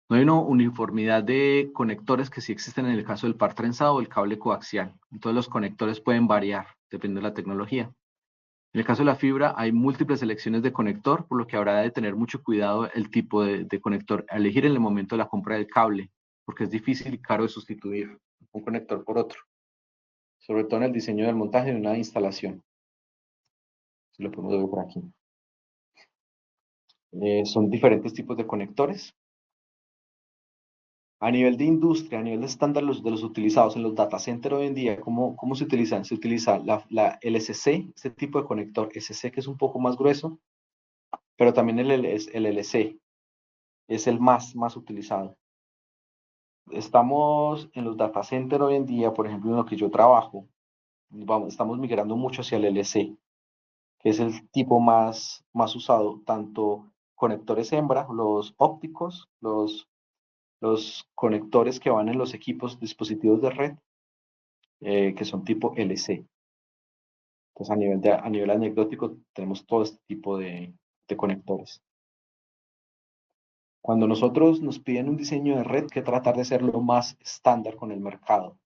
No hay una uniformidad de conectores que sí existen en el caso del par trenzado o el cable coaxial. Entonces los conectores pueden variar, dependiendo de la tecnología. En el caso de la fibra hay múltiples selecciones de conector, por lo que habrá de tener mucho cuidado el tipo de conector a elegir en el momento de la compra del cable, porque es difícil y caro de sustituir un conector por otro, sobre todo en el diseño del montaje de una instalación. Si lo podemos ver por aquí. Son diferentes tipos de conectores. A nivel de industria, a nivel de estándar de los utilizados en los data centers hoy en día, ¿cómo se utilizan? Se utiliza la LSC, este tipo de conector SC que es un poco más grueso, pero también el LC es el más utilizado. Estamos en los data centers hoy en día, por ejemplo, en lo que yo trabajo, estamos migrando mucho hacia el LC, que es el tipo más usado, tanto conectores hembra, los ópticos, los conectores que van en los equipos, dispositivos de red, que son tipo LC. Entonces, a nivel anecdótico, tenemos todo este tipo de conectores. Cuando nosotros nos piden un diseño de red, hay que tratar de hacerlo más estándar con el mercado,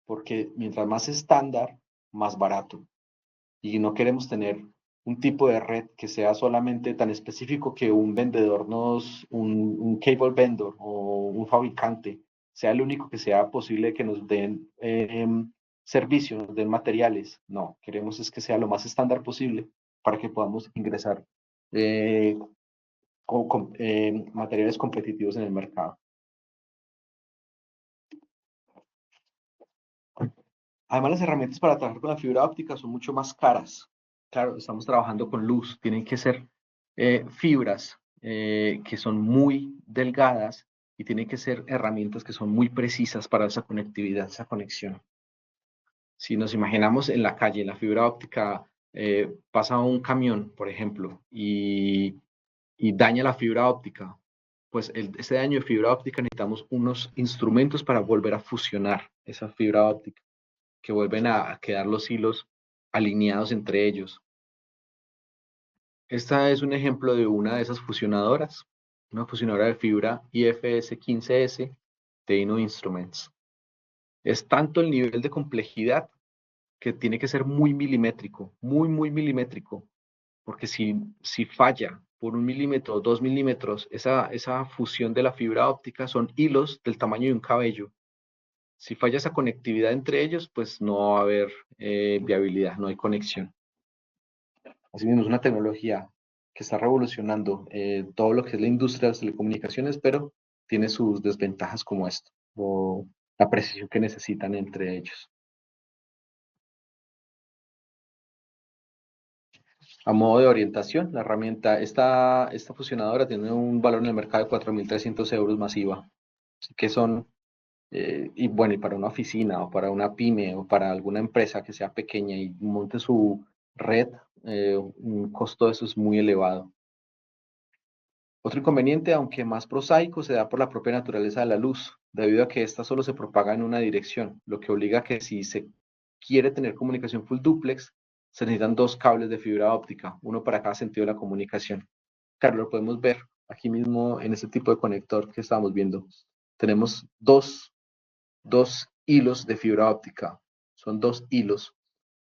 porque mientras más estándar, más barato. Y no queremos tener un tipo de red que sea solamente tan específico que un vendedor un cable vendor o un fabricante, sea el único que sea posible que nos den servicio, nos den materiales. No, queremos es que sea lo más estándar posible para que podamos ingresar materiales competitivos en el mercado. Además, las herramientas para trabajar con la fibra óptica son mucho más caras. Claro, estamos trabajando con luz, tienen que ser fibras que son muy delgadas y tienen que ser herramientas que son muy precisas para esa conectividad, esa conexión. Si nos imaginamos en la calle, la fibra óptica pasa un camión, por ejemplo, y daña la fibra óptica, pues ese daño de fibra óptica necesitamos unos instrumentos para volver a fusionar esa fibra óptica, que vuelven a quedar los hilos alineados entre ellos. Esta es un ejemplo de una de esas fusionadoras, una fusionadora de fibra IFS 15S de Inno Instruments. Es tanto el nivel de complejidad que tiene que ser muy milimétrico, muy milimétrico, porque si falla por 1 milímetro o 2 milímetros, esa fusión de la fibra óptica son hilos del tamaño de un cabello. Si falla esa conectividad entre ellos, pues no va a haber viabilidad, no hay conexión. Asimismo, es una tecnología que está revolucionando todo lo que es la industria de las telecomunicaciones, pero tiene sus desventajas como esto, o la precisión que necesitan entre ellos. A modo de orientación, la herramienta, esta fusionadora tiene un valor en el mercado de 4.300 euros masiva, que son, y bueno, y para una oficina o para una pyme o para alguna empresa que sea pequeña y monte su red, un costo de eso es muy elevado. Otro inconveniente, aunque más prosaico, se da por la propia naturaleza de la luz, debido a que ésta solo se propaga en una dirección, lo que obliga a que si se quiere tener comunicación full duplex, se necesitan 2 cables de fibra óptica, uno para cada sentido de la comunicación. Claro, lo podemos ver aquí mismo en este tipo de conector que estamos viendo, tenemos dos hilos de fibra óptica. Son dos hilos.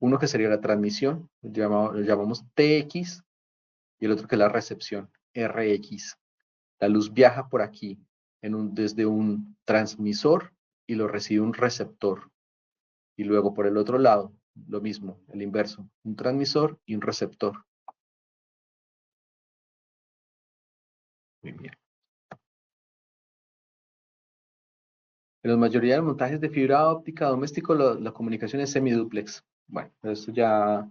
Uno que sería la transmisión, lo llamamos TX, y el otro que es la recepción, RX. La luz viaja por aquí desde un transmisor y lo recibe un receptor. Y luego por el otro lado, lo mismo, el inverso, un transmisor y un receptor. Muy bien. En la mayoría de montajes de fibra óptica doméstico, la comunicación es semiduplex. Bueno, esto ya,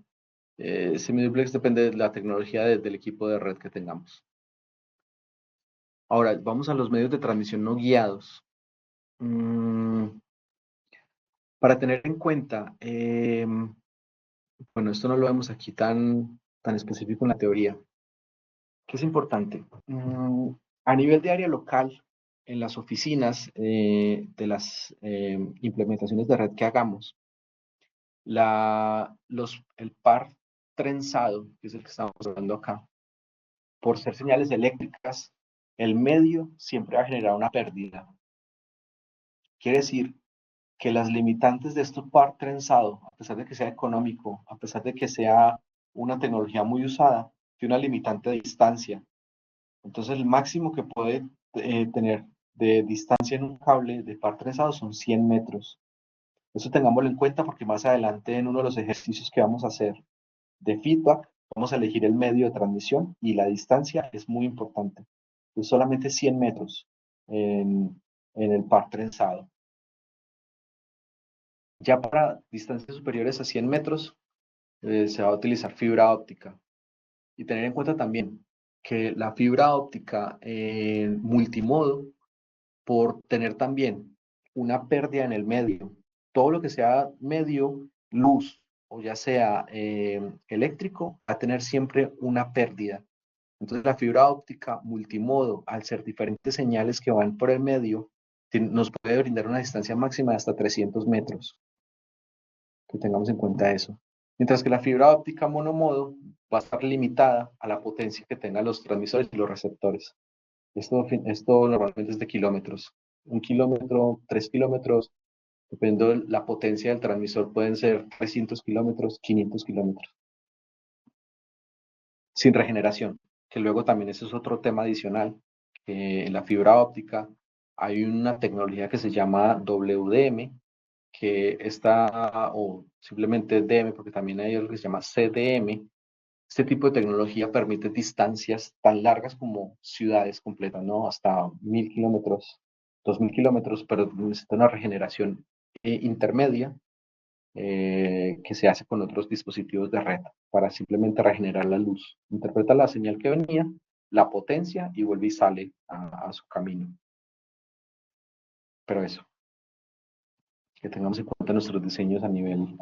semiduplex depende de la tecnología del equipo de red que tengamos. Ahora, vamos a los medios de transmisión no guiados. Para tener en cuenta, bueno, esto no lo vemos aquí tan específico en la teoría. ¿Qué es importante? A nivel de área local, en las oficinas de las implementaciones de red que hagamos, el par trenzado, que es el que estamos hablando acá, por ser señales eléctricas, el medio siempre va a generar una pérdida. Quiere decir que las limitantes de este par trenzado, a pesar de que sea económico, a pesar de que sea una tecnología muy usada, tiene una limitante de distancia. Entonces el máximo que puede tener de distancia en un cable de par trenzado son 100 metros. Eso tengámoslo en cuenta porque más adelante en uno de los ejercicios que vamos a hacer de feedback, vamos a elegir el medio de transmisión y la distancia es muy importante. Es solamente 100 metros en el par trenzado. Ya para distancias superiores a 100 metros se va a utilizar fibra óptica. Y tener en cuenta también que la fibra óptica en multimodo, por tener también una pérdida en el medio, todo lo que sea medio, luz o ya sea eléctrico, va a tener siempre una pérdida. Entonces la fibra óptica multimodo, al ser diferentes señales que van por el medio, nos puede brindar una distancia máxima de hasta 300 metros. Que tengamos en cuenta eso. Mientras que la fibra óptica monomodo va a estar limitada a la potencia que tengan los transmisores y los receptores. Esto normalmente es de kilómetros. 1 kilómetro, 3 kilómetros, dependiendo de la potencia del transmisor, pueden ser 300 kilómetros, 500 kilómetros. Sin regeneración, que luego también eso es otro tema adicional. En la fibra óptica hay una tecnología que se llama WDM, que está, o simplemente DM, porque también hay algo que se llama CDM. Este tipo de tecnología permite distancias tan largas como ciudades completas, ¿no? Hasta 1000 kilómetros, 2000 kilómetros, pero necesita una regeneración intermedia que se hace con otros dispositivos de red para simplemente regenerar la luz. Interpreta la señal que venía, la potencia y vuelve y sale a su camino. Pero eso, que tengamos en cuenta nuestros diseños a nivel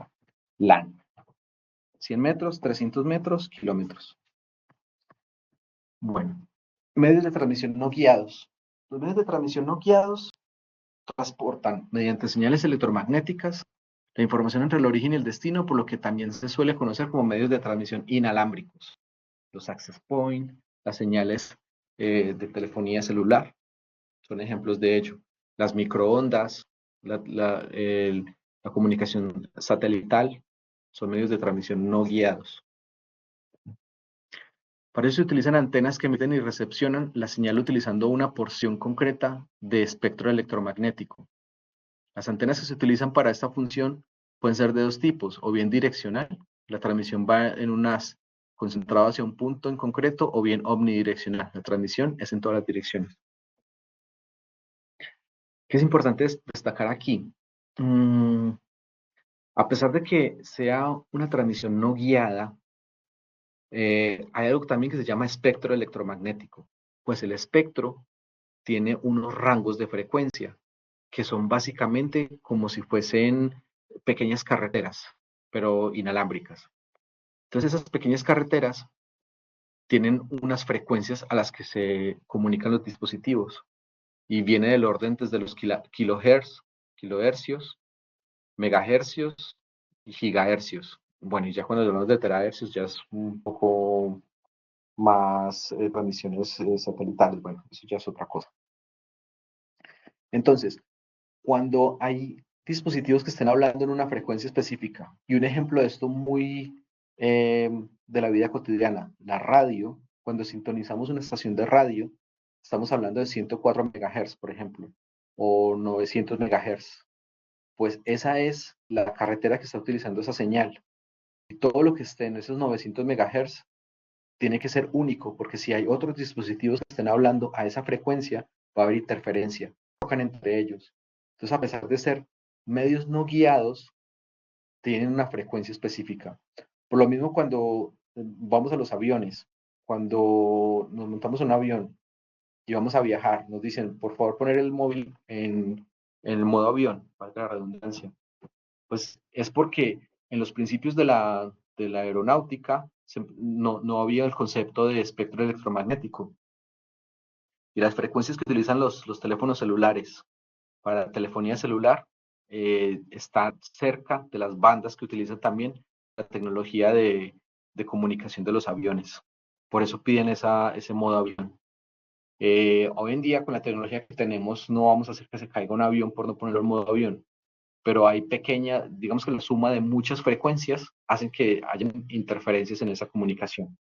LAN. 100 metros, 300 metros, kilómetros. Bueno, medios de transmisión no guiados. Los medios de transmisión no guiados transportan mediante señales electromagnéticas la información entre el origen y el destino, por lo que también se suele conocer como medios de transmisión inalámbricos. Los access point, las señales de telefonía celular, son ejemplos de ello. Las microondas, la comunicación satelital, son medios de transmisión no guiados. Para eso se utilizan antenas que emiten y recepcionan la señal utilizando una porción concreta de espectro electromagnético. Las antenas que se utilizan para esta función pueden ser de dos tipos, o bien direccional, la transmisión va en un haz concentrado hacia un punto en concreto, o bien omnidireccional, la transmisión es en todas las direcciones. ¿Qué es importante destacar aquí? A pesar de que sea una transmisión no guiada, hay algo también que se llama espectro electromagnético, pues el espectro tiene unos rangos de frecuencia que son básicamente como si fuesen pequeñas carreteras, pero inalámbricas. Entonces esas pequeñas carreteras tienen unas frecuencias a las que se comunican los dispositivos y viene del orden desde los kilohercios, megahercios y gigahercios. Bueno, y ya cuando hablamos de terahercios ya es un poco más transmisiones satelitales. Bueno, eso ya es otra cosa. Entonces, cuando hay dispositivos que estén hablando en una frecuencia específica, y un ejemplo de esto muy de la vida cotidiana, la radio, cuando sintonizamos una estación de radio, estamos hablando de 104 MHz, por ejemplo, o 900 MHz, pues esa es la carretera que está utilizando esa señal. Y todo lo que esté en esos 900 MHz tiene que ser único, porque si hay otros dispositivos que estén hablando a esa frecuencia, va a haber interferencia, tocan entre ellos. Entonces, a pesar de ser medios no guiados, tienen una frecuencia específica. Por lo mismo, cuando vamos a los aviones, cuando nos montamos en un avión y vamos a viajar, nos dicen, por favor, poner el móvil en el modo avión, para la redundancia. Pues es porque en los principios de la aeronáutica no había el concepto de espectro electromagnético. Y las frecuencias que utilizan los teléfonos celulares para telefonía celular están cerca de las bandas que utiliza también la tecnología de comunicación de los aviones. Por eso piden ese modo avión. Hoy en día, con la tecnología que tenemos, no vamos a hacer que se caiga un avión por no ponerlo en modo avión, pero hay pequeña, digamos que la suma de muchas frecuencias hacen que haya interferencias en esa comunicación.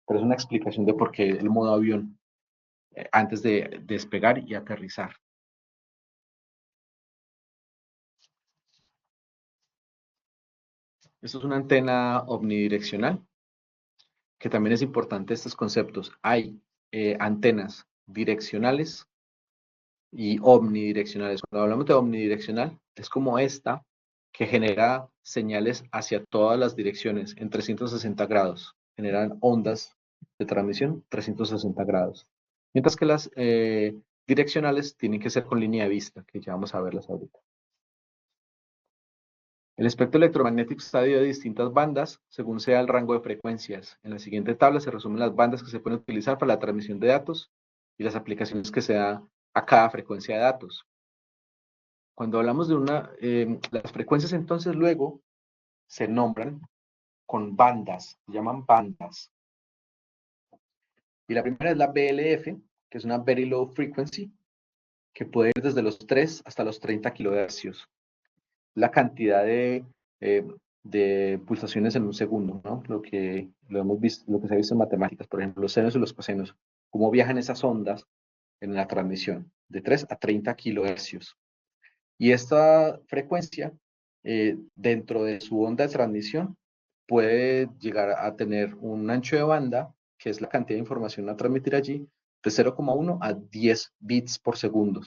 Pero es una explicación de por qué el modo avión antes de despegar y aterrizar. Esto es una antena omnidireccional, que también es importante estos conceptos. Hay antenas direccionales y omnidireccionales. Cuando hablamos de omnidireccional, es como esta, que genera señales hacia todas las direcciones en 360 grados. Generan ondas de transmisión 360 grados. Mientras que las direccionales tienen que ser con línea de vista, que ya vamos a verlas ahorita. El espectro electromagnético está dividido en distintas bandas según sea el rango de frecuencias. En la siguiente tabla se resumen las bandas que se pueden utilizar para la transmisión de datos y las aplicaciones que se da a cada frecuencia de datos. Cuando hablamos de las frecuencias entonces luego se nombran con bandas, se llaman bandas. Y la primera es la BLF, que es una Very Low Frequency, que puede ir desde los 3 hasta los 30 kHz. La cantidad de pulsaciones en un segundo, ¿no? Lo hemos visto, lo que se ha visto en matemáticas, por ejemplo, los senos y los cosenos, cómo viajan esas ondas en la transmisión, de 3 a 30 kHz. Y esta frecuencia, dentro de su onda de transmisión, puede llegar a tener un ancho de banda, que es la cantidad de información a transmitir allí, de 0,1 a 10 bits por segundo.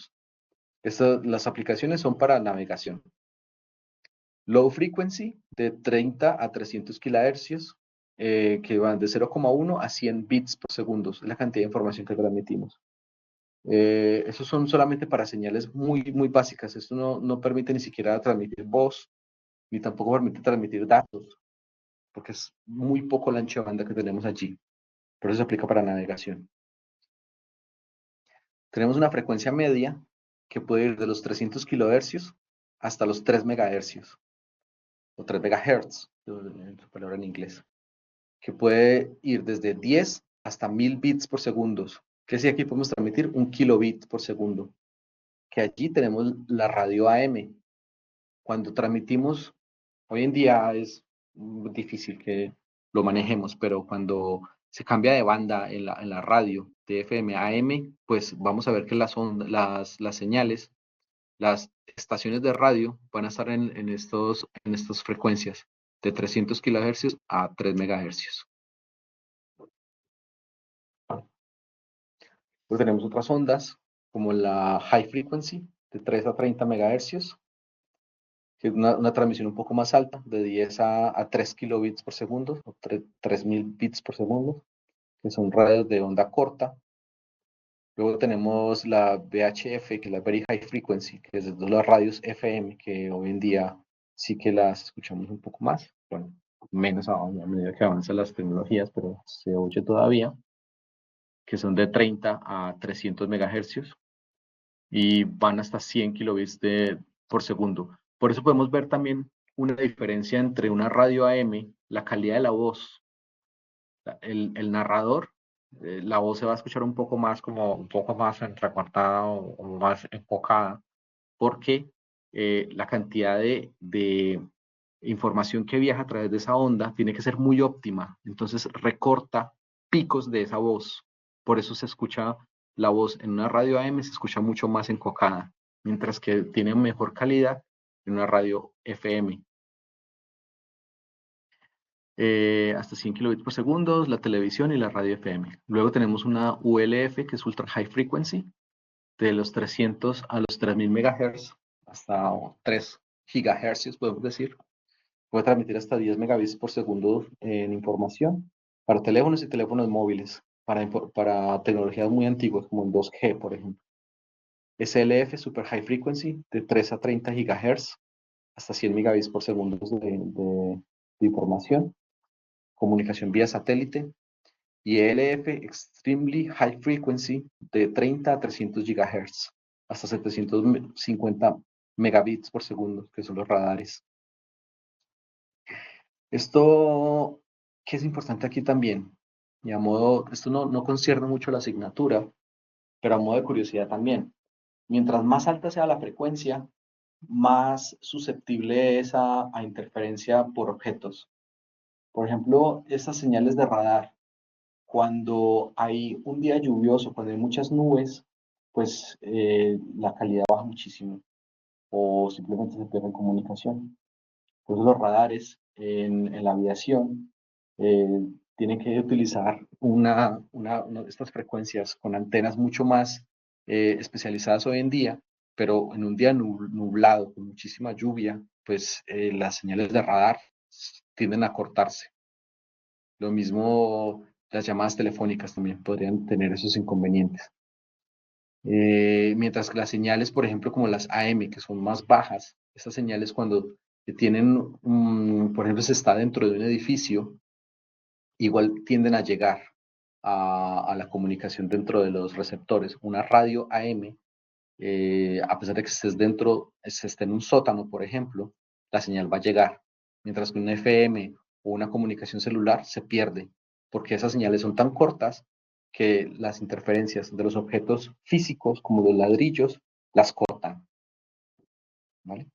Las aplicaciones son para navegación. Low frequency, de 30 a 300 kHz, que van de 0,1 a 100 bits por segundo, es la cantidad de información que transmitimos. Esos son solamente para señales muy básicas. Esto no permite ni siquiera transmitir voz, ni tampoco permite transmitir datos, porque es muy poco la ancho de banda que tenemos allí. Por eso se aplica para navegación. Tenemos una frecuencia media que puede ir de los 300 kHz hasta los 3 MHz, o 3 MHz, su palabra en inglés, que puede ir desde 10 hasta 1000 bits por segundo. Que si aquí podemos transmitir un kilobit por segundo. Que allí tenemos la radio AM. Cuando transmitimos, hoy en día es difícil que lo manejemos, pero cuando se cambia de banda en la radio de FM a AM, pues vamos a ver que las señales, las estaciones de radio van a estar en estas frecuencias de 300 kHz a 3 MHz. Pues tenemos otras ondas, como la high frequency, de 3 a 30 MHz, que es una transmisión un poco más alta, de 10 a 3 kilobits por segundo, o 3000 bits por segundo, que son radios de onda corta. Luego tenemos la VHF, que es la Very High Frequency, que es de las radios FM, que hoy en día sí que las escuchamos un poco más, bueno, menos a medida que avanzan las tecnologías, pero se oye todavía, que son de 30 a 300 MHz y van hasta 100 kilobits por segundo. Por eso podemos ver también una diferencia entre una radio AM, la calidad de la voz. El narrador la voz se va a escuchar un poco más como un poco más entrecortada o más enfocada, porque la cantidad de información que viaja a través de esa onda tiene que ser muy óptima, entonces recorta picos de esa voz. Por eso se escucha la voz en una radio AM, se escucha mucho más enfocada, mientras que tiene mejor calidad en una radio FM. Hasta 100 kilobits por segundo, la televisión y la radio FM. Luego tenemos una ULF, que es Ultra High Frequency, de los 300 a los 3000 MHz, hasta 3 GHz, podemos decir. Puede transmitir hasta 10 megabits por segundo en información para teléfonos y teléfonos móviles, para tecnologías muy antiguas, como el 2G, por ejemplo. SLF, Super High Frequency, de 3 a 30 GHz, hasta 100 megabits por segundo de información. Comunicación vía satélite, y ELF Extremely High Frequency, de 30 a 300 GHz, hasta 750 megabits por segundo, que son los radares. Esto, que es importante aquí también, y esto no concierne mucho la asignatura, pero a modo de curiosidad también. Mientras más alta sea la frecuencia, más susceptible es a interferencia por objetos. Por ejemplo, estas señales de radar, cuando hay un día lluvioso, cuando hay muchas nubes, pues la calidad baja muchísimo o simplemente se pierde comunicación. Por eso los radares en la aviación tienen que utilizar una de estas frecuencias con antenas mucho más especializadas hoy en día, pero en un día nublado, con muchísima lluvia, pues las señales de radar tienden a cortarse. Lo mismo las llamadas telefónicas también podrían tener esos inconvenientes. Mientras que las señales, por ejemplo, como las AM, que son más bajas, esas señales cuando tienen, por ejemplo, se está dentro de un edificio, igual tienden a llegar a la comunicación dentro de los receptores. Una radio AM, a pesar de que se esté en un sótano, por ejemplo, la señal va a llegar, mientras que un FM o una comunicación celular se pierde, porque esas señales son tan cortas que las interferencias de los objetos físicos, como los ladrillos, las cortan, ¿vale?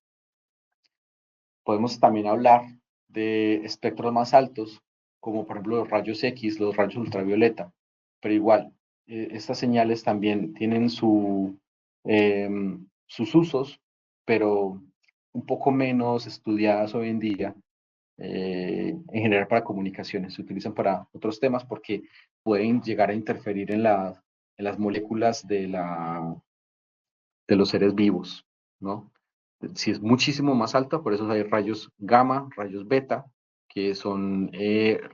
Podemos también hablar de espectros más altos, como por ejemplo los rayos X, los rayos ultravioleta, pero igual, estas señales también tienen sus usos, pero un poco menos estudiadas hoy en día, en general para comunicaciones. Se utilizan para otros temas porque pueden llegar a interferir en las moléculas de los seres vivos, ¿no? Si es muchísimo más alta, por eso hay rayos gamma, rayos beta, que son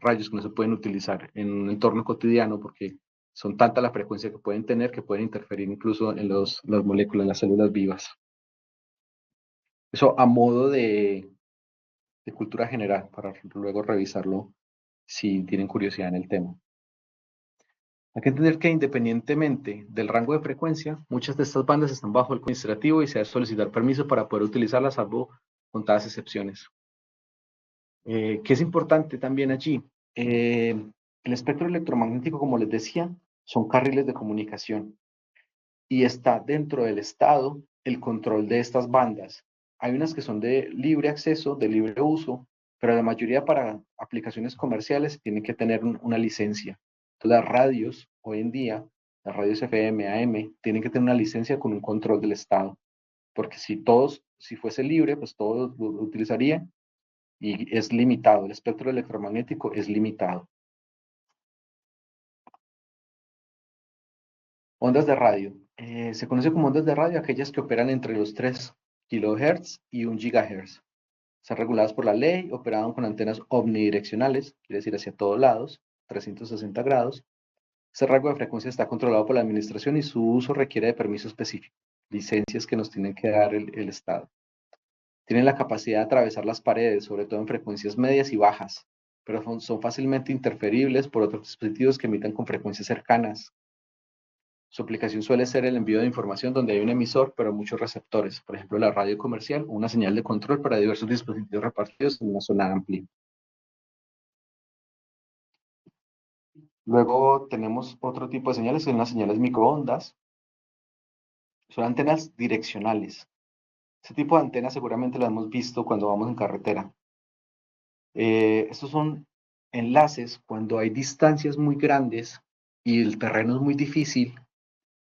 rayos que no se pueden utilizar en un entorno cotidiano porque son tanta la frecuencia que pueden tener que pueden interferir incluso en las moléculas, en las células vivas. Eso a modo de cultura general, para luego revisarlo si tienen curiosidad en el tema. Hay que entender que independientemente del rango de frecuencia, muchas de estas bandas están bajo el administrativo y se debe solicitar permiso para poder utilizarlas, salvo contadas excepciones. ¿Qué es importante también allí? El espectro electromagnético, como les decía, son carriles de comunicación y está dentro del Estado el control de estas bandas. Hay unas que son de libre acceso, de libre uso, pero la mayoría para aplicaciones comerciales tienen que tener una licencia. Entonces, las radios, hoy en día, las radios FM, AM, tienen que tener una licencia con un control del Estado, porque si fuese libre, pues todos lo utilizarían y es limitado, el espectro electromagnético es limitado. Ondas de radio. Se conoce como ondas de radio aquellas que operan entre los 3 kHz y 1 GHz. Están reguladas por la ley, operaban con antenas omnidireccionales, quiere decir hacia todos lados, 360 grados. Este rango de frecuencia está controlado por la administración y su uso requiere de permiso específico, licencias que nos tienen que dar el Estado. Tienen la capacidad de atravesar las paredes, sobre todo en frecuencias medias y bajas, pero son fácilmente interferibles por otros dispositivos que emiten con frecuencias cercanas. Su aplicación suele ser el envío de información donde hay un emisor, pero muchos receptores, por ejemplo la radio comercial o una señal de control para diversos dispositivos repartidos en una zona amplia. Luego tenemos otro tipo de señales, que son las señales microondas. Son antenas direccionales. Ese tipo de antenas seguramente las hemos visto cuando vamos en carretera. Estos son enlaces cuando hay distancias muy grandes y el terreno es muy difícil,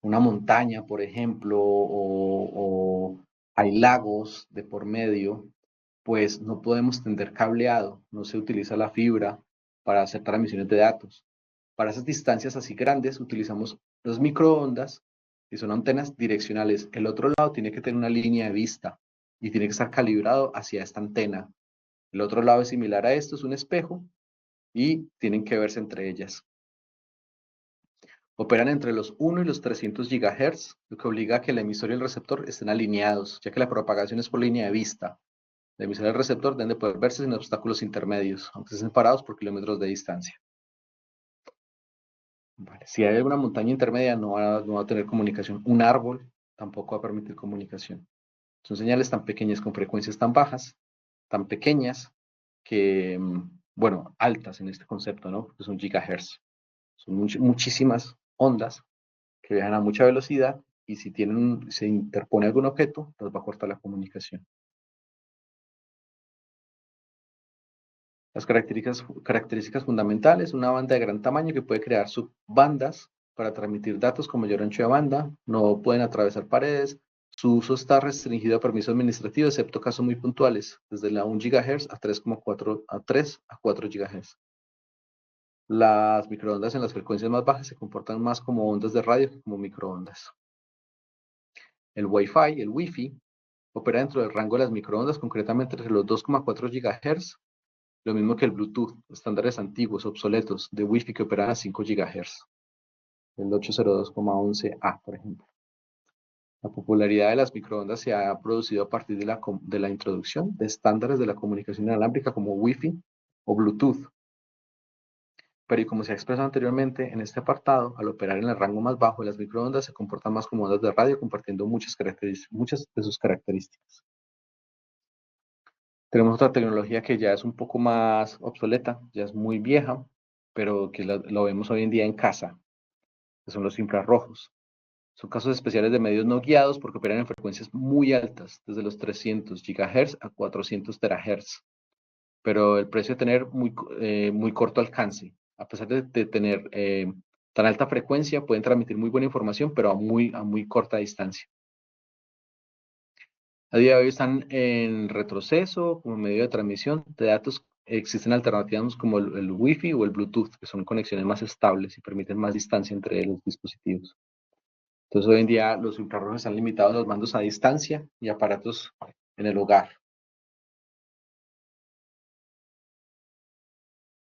una montaña, por ejemplo, o hay lagos de por medio, pues no podemos tender cableado, no se utiliza la fibra para hacer transmisiones de datos. Para esas distancias así grandes utilizamos los microondas, que son antenas direccionales. El otro lado tiene que tener una línea de vista y tiene que estar calibrado hacia esta antena. El otro lado es similar a esto, es un espejo y tienen que verse entre ellas. Operan entre los 1 y los 300 GHz, lo que obliga a que el emisor y el receptor estén alineados, ya que la propagación es por línea de vista. El emisor y el receptor deben de poder verse sin obstáculos intermedios, aunque estén separados por kilómetros de distancia. Vale. Si hay alguna montaña intermedia, no va a tener comunicación. Un árbol tampoco va a permitir comunicación. Son señales tan pequeñas con frecuencias tan bajas, tan pequeñas, que, bueno, altas en este concepto, ¿no? Porque son gigahertz. Son muchísimas ondas que viajan a mucha velocidad y si se interpone algún objeto, pues va a cortar la comunicación. Las características fundamentales, una banda de gran tamaño que puede crear subbandas para transmitir datos con mayor ancho de banda, no pueden atravesar paredes, su uso está restringido a permisos administrativos, excepto casos muy puntuales, desde la 1 GHz a 3,4 a 3 a 4 GHz. Las microondas en las frecuencias más bajas se comportan más como ondas de radio que como microondas. El Wi-Fi, el Wi-Fi, opera dentro del rango de las microondas, concretamente entre los 2,4 GHz, lo mismo que el Bluetooth, estándares antiguos, obsoletos, de Wi-Fi que operan a 5 GHz, el 802,11a, por ejemplo. La popularidad de las microondas se ha producido a partir de la introducción de estándares de la comunicación inalámbrica como Wi-Fi o Bluetooth. Pero y como se ha expresado anteriormente, en este apartado, al operar en el rango más bajo, las microondas se comportan más como ondas de radio, compartiendo muchas de sus características. Tenemos otra tecnología que ya es un poco más obsoleta, ya es muy vieja, pero que lo vemos hoy en día en casa, que son los infrarrojos. Son casos especiales de medios no guiados porque operan en frecuencias muy altas, desde los 300 GHz a 400 THz, pero el precio de tener muy corto alcance. A pesar de tener tan alta frecuencia, pueden transmitir muy buena información, pero a muy corta distancia. A día de hoy están en retroceso como medio de transmisión de datos. Existen alternativas como el Wi-Fi o el Bluetooth, que son conexiones más estables y permiten más distancia entre los dispositivos. Entonces, hoy en día los infrarrojos están limitados a los mandos a distancia y aparatos en el hogar.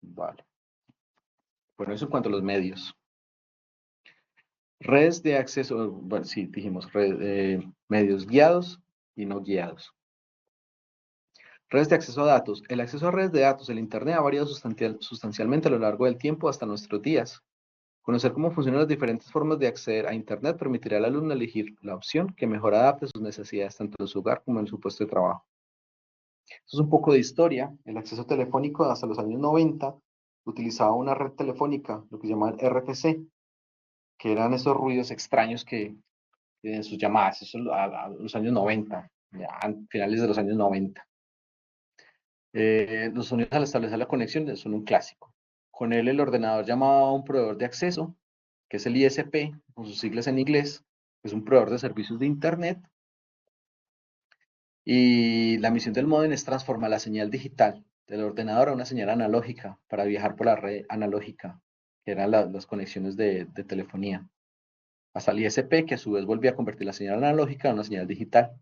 Vale. Bueno, eso en cuanto a los medios. Redes de acceso, bueno, sí, dijimos medios guiados y no guiados. Redes de acceso a datos. El acceso a redes de datos, el Internet ha variado sustancialmente a lo largo del tiempo hasta nuestros días. Conocer cómo funcionan las diferentes formas de acceder a Internet permitirá al alumno elegir la opción que mejor adapte sus necesidades tanto en su hogar como en su puesto de trabajo. Esto es un poco de historia. El acceso telefónico hasta los años 90 utilizaba una red telefónica, lo que se llama RTC, que eran esos ruidos extraños que en sus llamadas, eso a los años 90, ya a finales de los años 90. Los sonidos al establecer la conexión son un clásico. Con él el ordenador llamaba a un proveedor de acceso, que es el ISP, con sus siglas en inglés, que es un proveedor de servicios de Internet. Y la misión del módem es transformar la señal digital del ordenador a una señal analógica para viajar por la red analógica, que eran las conexiones de telefonía, hasta el ISP, que a su vez volvía a convertir la señal analógica en una señal digital.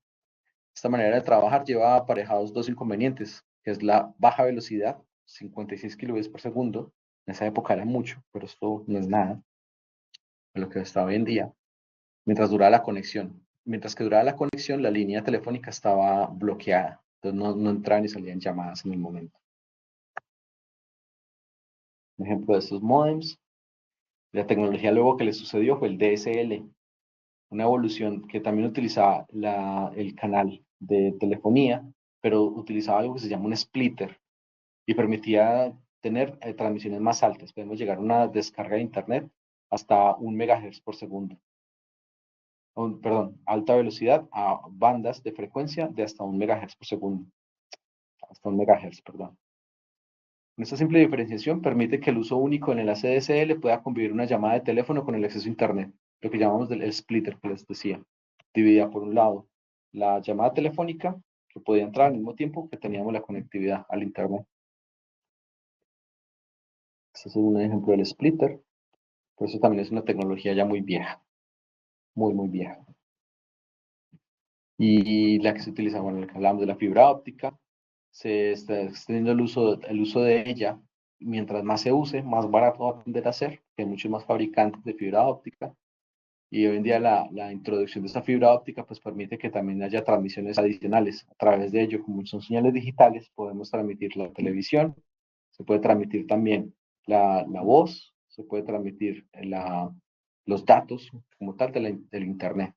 Esta manera de trabajar lleva aparejados dos inconvenientes, que es la baja velocidad, 56 kilobits por segundo. En esa época era mucho, pero esto no es nada de lo que está hoy en día. Mientras duraba la conexión. Mientras que duraba la conexión, la línea telefónica estaba bloqueada. Entonces no entraban ni salían llamadas en el momento. Un ejemplo de estos modems. La tecnología luego que le sucedió fue el DSL, una evolución que también utilizaba el canal de telefonía, pero utilizaba algo que se llama un splitter y permitía tener transmisiones más altas. Podemos llegar a una descarga de internet hasta 1 megahertz por segundo. Perdón, alta velocidad a bandas de frecuencia de hasta 1 megahertz por segundo. Hasta 1 megahertz, perdón. Esta simple diferenciación permite que el uso único del enlace DSL pueda convivir una llamada de teléfono con el acceso a Internet, lo que llamamos el splitter que les decía, dividida por un lado la llamada telefónica, que podía entrar al mismo tiempo que teníamos la conectividad al Internet. Este es un ejemplo del splitter, pero eso también es una tecnología ya muy vieja, muy vieja. Y la que se utiliza, bueno, la que hablamos de la fibra óptica, se está extendiendo el uso de ella. Mientras más se use, más barato va a tender a ser, que hay muchos más fabricantes de fibra óptica. Y hoy en día la introducción de esta fibra óptica pues permite que también haya transmisiones adicionales. A través de ello, como son señales digitales, podemos transmitir la televisión, se puede transmitir también la voz, se puede transmitir los datos como tal del Internet.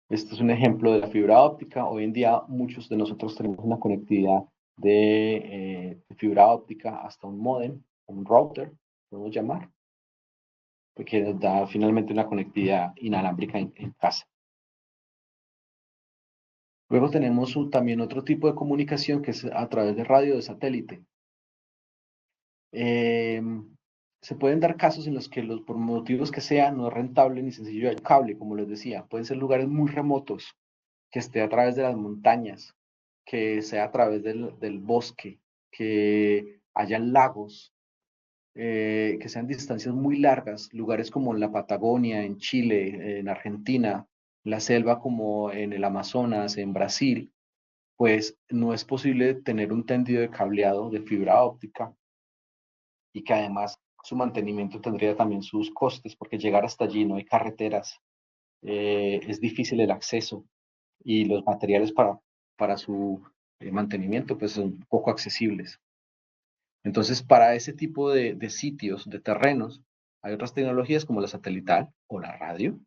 Este es un ejemplo de la fibra óptica. Hoy en día muchos de nosotros tenemos una conectividad de fibra óptica hasta un módem, un router, podemos llamar, porque nos da finalmente una conectividad inalámbrica en casa. Luego tenemos también otro tipo de comunicación que es a través de radio de satélite. Se pueden dar casos en los que por motivos que sean no es rentable ni sencillo el cable, como les decía. Pueden ser lugares muy remotos, que esté a través de las montañas, que sea a través del bosque, que haya lagos, que sean distancias muy largas, lugares como en la Patagonia, en Chile, en Argentina, la selva como en el Amazonas, en Brasil, pues no es posible tener un tendido de cableado de fibra óptica y que además su mantenimiento tendría también sus costes, porque llegar hasta allí no hay carreteras, es difícil el acceso y los materiales para su mantenimiento pues son poco accesibles. Entonces, para ese tipo de sitios, de terrenos, hay otras tecnologías como la satelital o la radio.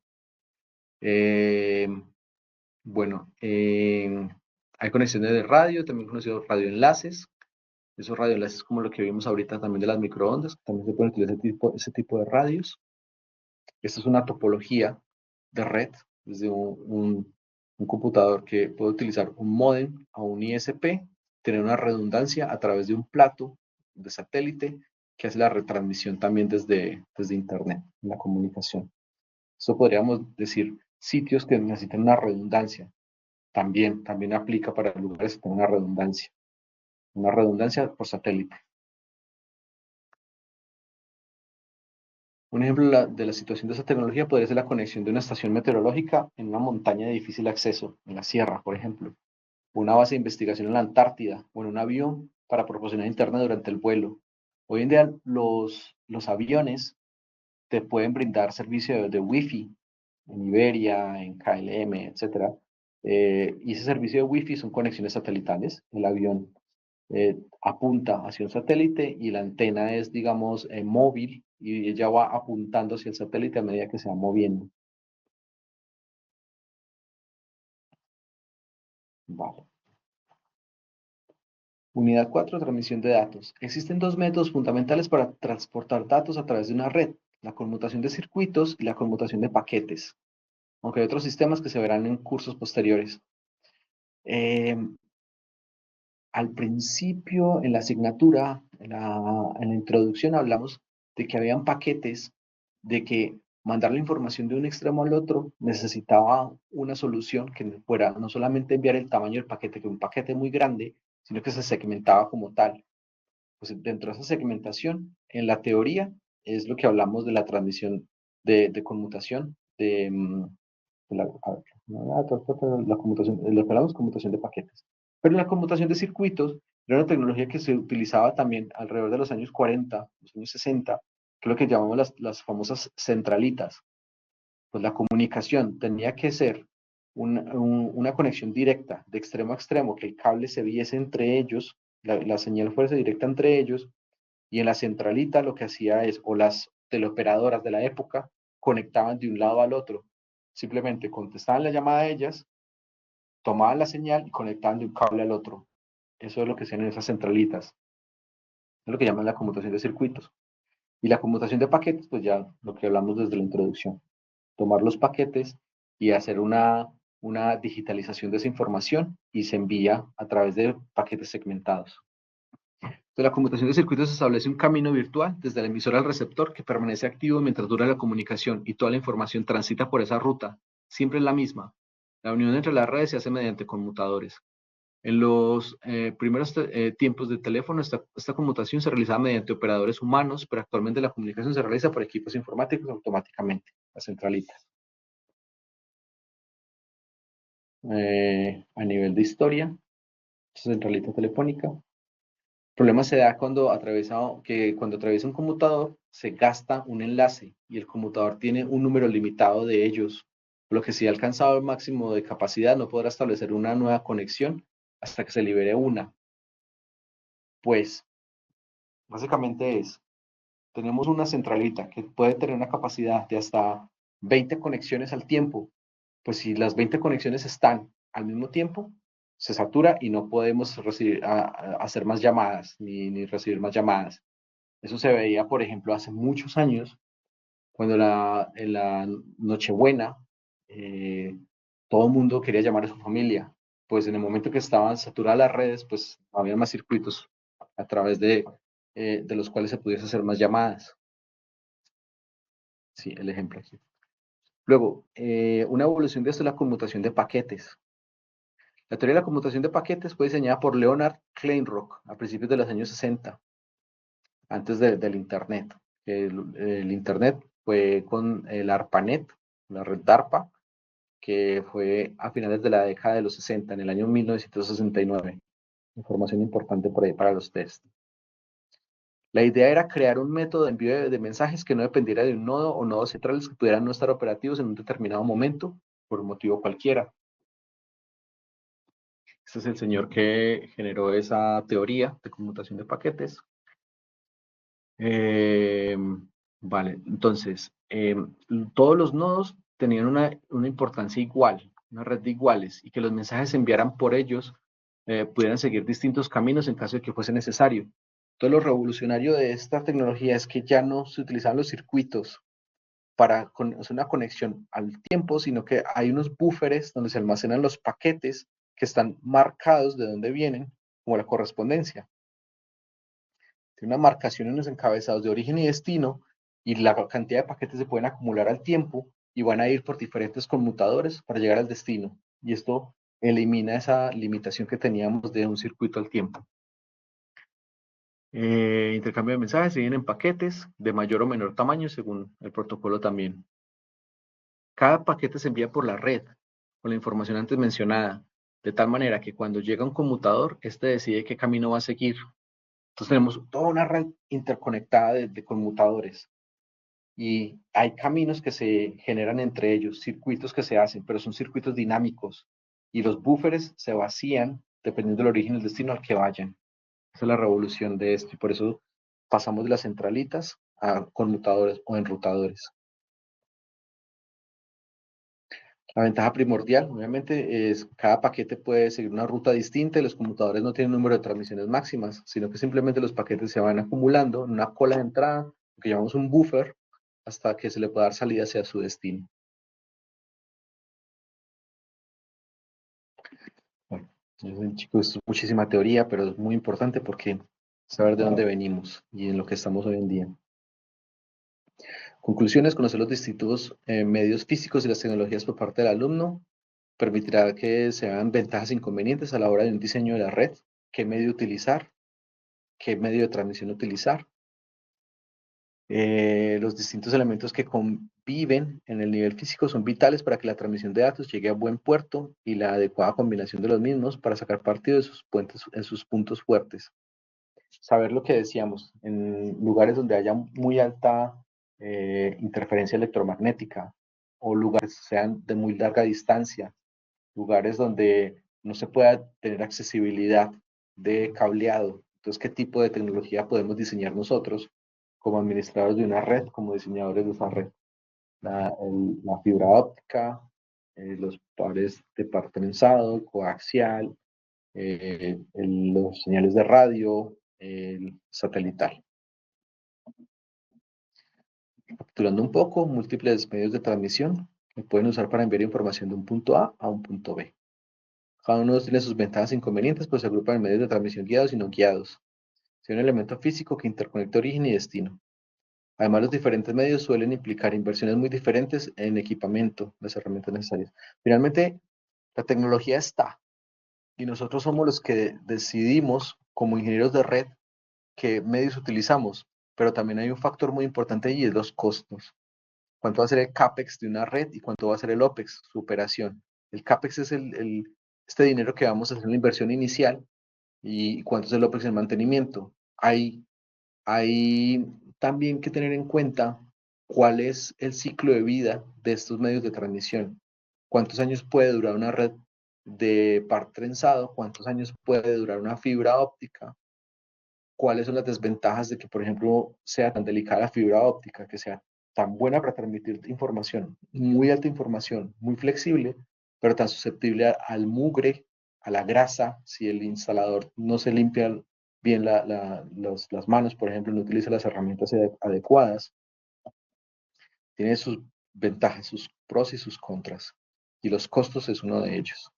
Bueno, hay conexiones de radio, también conocidos radioenlaces. Esos radioenlaces como lo que vimos ahorita también de las microondas, también se pueden utilizar ese tipo de radios. Esta es una topología de red desde un computador que puede utilizar un módem a un ISP, tener una redundancia a través de un plato de satélite que hace la retransmisión también desde Internet, la comunicación. Eso podríamos decir sitios que necesitan una redundancia. También aplica para lugares que tengan una redundancia por satélite. Un ejemplo de la situación de esa tecnología podría ser la conexión de una estación meteorológica en una montaña de difícil acceso, en la sierra, por ejemplo, una base de investigación en la Antártida o en un avión para proporcionar internet durante el vuelo. Hoy en día los aviones te pueden brindar servicio de Wi-Fi en Iberia, en KLM, etc. Y ese servicio de Wi-Fi son conexiones satelitales. El avión apunta hacia un satélite y la antena es, digamos, móvil y ella va apuntando hacia el satélite a medida que se va moviendo. Vale. Unidad 4, transmisión de datos. Existen dos métodos fundamentales para transportar datos a través de una red, la conmutación de circuitos y la conmutación de paquetes, aunque hay otros sistemas que se verán en cursos posteriores. Al principio, en la asignatura, en la introducción, hablamos de que habían paquetes, de que mandar la información de un extremo al otro necesitaba una solución que fuera no solamente enviar el tamaño del paquete, que un paquete muy grande, sino que se segmentaba como tal. Pues dentro de esa segmentación, en la teoría, es lo que hablamos de la transmisión de conmutación, la conmutación, lo que hablamos conmutación de paquetes. Pero la conmutación de circuitos era una tecnología que se utilizaba también alrededor de los años 40, los años 60, que es lo que llamamos las famosas centralitas. Pues la comunicación tenía que ser una conexión directa de extremo a extremo, que el cable se viese entre ellos, la señal fuese directa entre ellos, y en la centralita lo que hacía es, o las teleoperadoras de la época, conectaban de un lado al otro. Simplemente contestaban la llamada de ellas, tomaban la señal y conectaban de un cable al otro. Eso es lo que se en esas centralitas. Es lo que llaman la conmutación de circuitos. Y la conmutación de paquetes, pues ya lo que hablamos desde la introducción. Tomar los paquetes y hacer una digitalización de esa información y se envía a través de paquetes segmentados. Entonces, la conmutación de circuitos establece un camino virtual desde el emisor al receptor que permanece activo mientras dura la comunicación y toda la información transita por esa ruta. Siempre es la misma. La unión entre las redes se hace mediante conmutadores. En los primeros tiempos de teléfono, esta conmutación se realizaba mediante operadores humanos, pero actualmente la comunicación se realiza por equipos informáticos automáticamente, las centralitas. A nivel de historia, centralita telefónica. El problema se da cuando atraviesa un conmutador, se gasta un enlace y el conmutador tiene un número limitado de ellos, por lo que si ha alcanzado el máximo de capacidad no podrá establecer una nueva conexión hasta que se libere una. Pues, básicamente tenemos una centralita que puede tener una capacidad de hasta 20 conexiones al tiempo. Pues si las 20 conexiones están al mismo tiempo, se satura y no podemos hacer más llamadas ni recibir más llamadas. Eso se veía, por ejemplo, hace muchos años, cuando en la Nochebuena todo el mundo quería llamar a su familia. Pues en el momento que estaban saturadas las redes, pues había más circuitos a través de los cuales se pudiese hacer más llamadas. Sí, el ejemplo aquí. Luego, una evolución de esto es la conmutación de paquetes. La teoría de la conmutación de paquetes fue diseñada por Leonard Kleinrock a principios de los años 60, antes del Internet. El Internet fue con el ARPANET, la red DARPA, que fue a finales de la década de los 60, en el año 1969. Información importante por ahí para los test. La idea era crear un método de envío de mensajes que no dependiera de un nodo o nodos centrales que pudieran no estar operativos en un determinado momento, por un motivo cualquiera. Este es el señor que generó esa teoría de conmutación de paquetes. Vale, entonces, todos los nodos tenían una importancia igual, una red de iguales, y que los mensajes se enviaran por ellos pudieran seguir distintos caminos en caso de que fuese necesario. Todo lo revolucionario de esta tecnología es que ya no se utilizaban los circuitos para hacer una conexión al tiempo, sino que hay unos búferes donde se almacenan los paquetes que están marcados de dónde vienen, como la correspondencia. Tiene una marcación en los encabezados de origen y destino, y la cantidad de paquetes se pueden acumular al tiempo y van a ir por diferentes conmutadores para llegar al destino. Y esto elimina esa limitación que teníamos de un circuito al tiempo. Intercambio de mensajes se vienen en paquetes de mayor o menor tamaño según el protocolo también. Cada paquete se envía por la red con la información antes mencionada, de tal manera que cuando llega un conmutador, este decide qué camino va a seguir. Entonces tenemos toda una red interconectada de conmutadores y hay caminos que se generan entre ellos, circuitos que se hacen, pero son circuitos dinámicos y los búferes se vacían dependiendo del origen y el destino al que vayan. Esa es la revolución de esto y por eso pasamos de las centralitas a conmutadores o enrutadores. La ventaja primordial, obviamente, es que cada paquete puede seguir una ruta distinta y los conmutadores no tienen número de transmisiones máximas, sino que simplemente los paquetes se van acumulando en una cola de entrada, que llamamos un buffer, hasta que se le pueda dar salida hacia su destino. Bueno, chicos, es muchísima teoría, pero es muy importante porque saber de dónde venimos y en lo que estamos hoy en día. Conclusiones: conocer los distintos medios físicos y las tecnologías por parte del alumno permitirá que se vean ventajas e inconvenientes a la hora de un diseño de la red, qué medio utilizar, qué medio de transmisión utilizar, los distintos elementos que conviven en el nivel físico son vitales para que la transmisión de datos llegue a buen puerto y la adecuada combinación de los mismos para sacar partido de sus puntos fuertes. Saber lo que decíamos, en lugares donde haya muy alta interferencia electromagnética o lugares que sean de muy larga distancia, lugares donde no se pueda tener accesibilidad de cableado. Entonces, ¿qué tipo de tecnología podemos diseñar nosotros como administradores de una red, como diseñadores de esa red? La fibra óptica, los pares de par trenzado, coaxial, los señales de radio, el satelital. Recapitulando un poco, múltiples medios de transmisión que pueden usar para enviar información de un punto A un punto B. Cada uno tiene sus ventajas e inconvenientes, pues se agrupan en medios de transmisión guiados y no guiados. Hay un elemento físico que interconecta origen y destino. Además, los diferentes medios suelen implicar inversiones muy diferentes en equipamiento, las herramientas necesarias. Finalmente, la tecnología está, y nosotros somos los que decidimos, como ingenieros de red, qué medios utilizamos, pero también hay un factor muy importante y es los costos. ¿Cuánto va a ser el CAPEX de una red y cuánto va a ser el OPEX, su operación? El CAPEX es este dinero que vamos a hacer en la inversión inicial y cuánto es el OPEX en mantenimiento. Hay también que tener en cuenta cuál es el ciclo de vida de estos medios de transmisión. ¿Cuántos años puede durar una red de par trenzado? ¿Cuántos años puede durar una fibra óptica? ¿Cuáles son las desventajas de que, por ejemplo, sea tan delicada la fibra óptica, que sea tan buena para transmitir información, muy alta información, muy flexible, pero tan susceptible al mugre, a la grasa, si el instalador no se limpia bien las manos, por ejemplo, no utiliza las herramientas adecuadas? Tiene sus ventajas, sus pros y sus contras, y los costos es uno de ellos.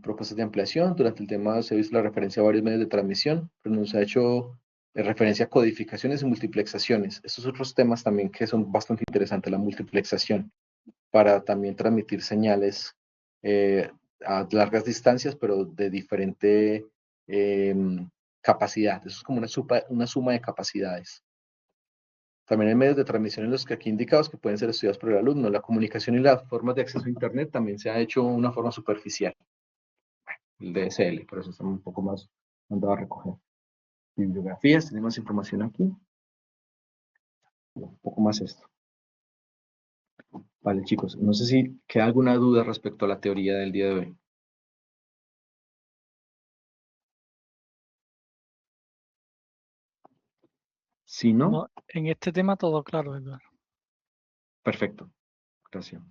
Propuestas de ampliación. Durante el tema se ha visto la referencia a varios medios de transmisión, pero nos ha hecho referencia a codificaciones y multiplexaciones. Estos otros temas también que son bastante interesantes, la multiplexación, para también transmitir señales a largas distancias, pero de diferente capacidad. Eso es como una suma de capacidades. También hay medios de transmisión en los que aquí indicados que pueden ser estudiados por el alumno. La comunicación y las formas de acceso a Internet también se ha hecho de una forma superficial. El DSL, por eso estamos un poco más mandado a recoger. Bibliografías, tenemos información aquí. Un poco más esto. Vale, chicos, no sé si queda alguna duda respecto a la teoría del día de hoy. Si no, No, en este tema todo claro, Eduardo. perfecto. Gracias.